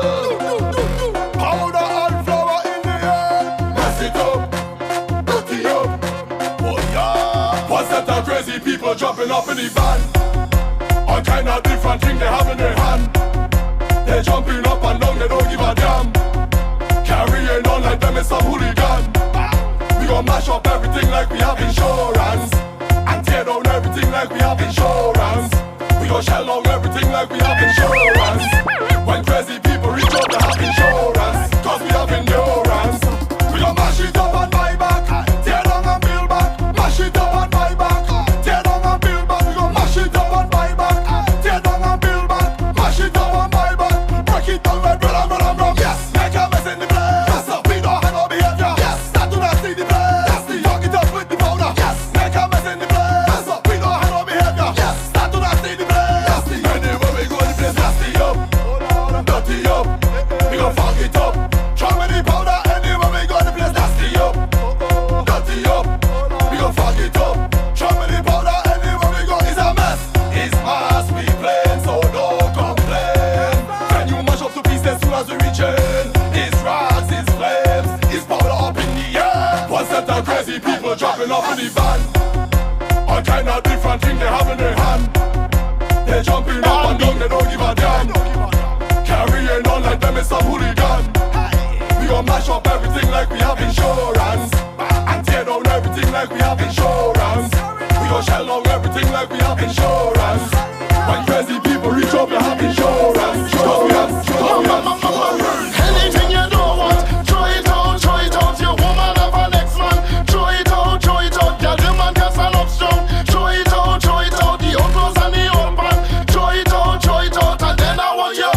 Powder and flour in the air. Mess it up, dirty up. Oh yeah. One set of crazy people jumping up in the van. All kind of different things they have in their hand. They jumping up and down, they don't give a damn. Carrying on like them is some hooligan. We gon' mash up everything like we have insurance. And tear down everything like we have insurance. We gon' shell out everything like we have insurance. When crazy people reach up, they have insurance. Cause we have endurance. We gon' mash it up and buy back. Tear down and build back. Mash it up and buy back. Tear down and build back. We gon' mash it up and buy back. Tear down and build back. Mash it up and buy back. Break it down, red, red, and red, and red. Yes, make a mess in the place. Yes, we don't have no behavior. Yes, that do not see the place. That's the young it up with the powder. Yes, make a mess in the place. Yes, we don't have no behavior. Yes, that do not see the place. That's the anywhere we go the place. Nasty up, dirty up. We gon' fuck it up. Try with the powder anywhere we go the place. Nasty up, dirty up. We gon' fuck it up. Try with the powder anywhere we go. It's a mess. It's mass we playing, so don't complain. Can you mash up to pieces soon as we reach in? It's rags, it's flames, it's powder up in the air. One set of crazy people dropping off in the van. All kind of different things they have in their hand. They jumping up and down, they don't give a damn. Carrying on like them is some hooligan. We gon' mash up everything like we have insurance. And tear down everything like we have insurance. We gon' shell out everything like we have insurance. When crazy people reach up, they have insurance. Cause we have insurance. Anything you don't want, throw it out, throw it out. Your woman have a next man. Throw it out, throw it out. Girl, the man can stand up strong. Throw it out, throw it out. The old clothes and the old pants. Throw it out, throw it out. And then I want you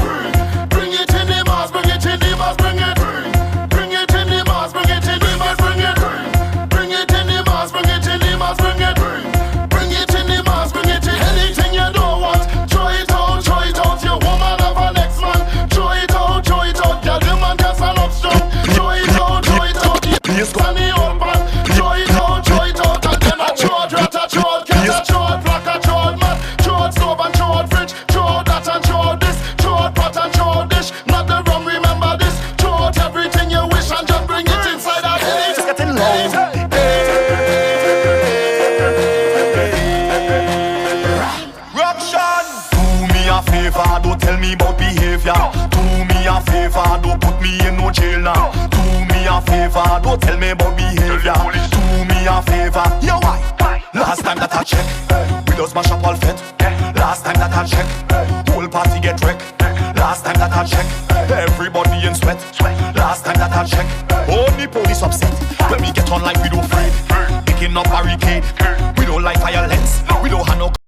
bring it in the mass, bring it in the mass, bring it. Bring it in the mass, bring it in the mass, bring it. Bring it in the mass, bring it in the mass, bring it. Bring it in the mass, bring it in. Anything you don't want, throw it out, throw it out. Your woman have a next man. Throw it out, throw it out. Girl, the man can stand up strong. Throw it out, throw it out. The and the old man. Throw it out, throw it out. And then I throw it, rat, I throw it, cat, I throw it, black, I throw it, man. Throw it stove and throw it fridge. Throw it that and throw it this. Throw it pot and throw it dish. Not the rum, remember this. Throw it everything you wish and just bring it inside our head. It's getting low. Ruction. Do me a favor, don't tell me about behavior. Do me a favor, don't put me in no jail now. Do me a favor, don't tell me about behavior. Do me a favor, yo why? Last time that I check, we just mash up all fit. Last time that I check, whole party get wrecked. Last time that I check, everybody in sweat. Last time that I check, only police upset. When we get on like we don't afraid, picking up barricade.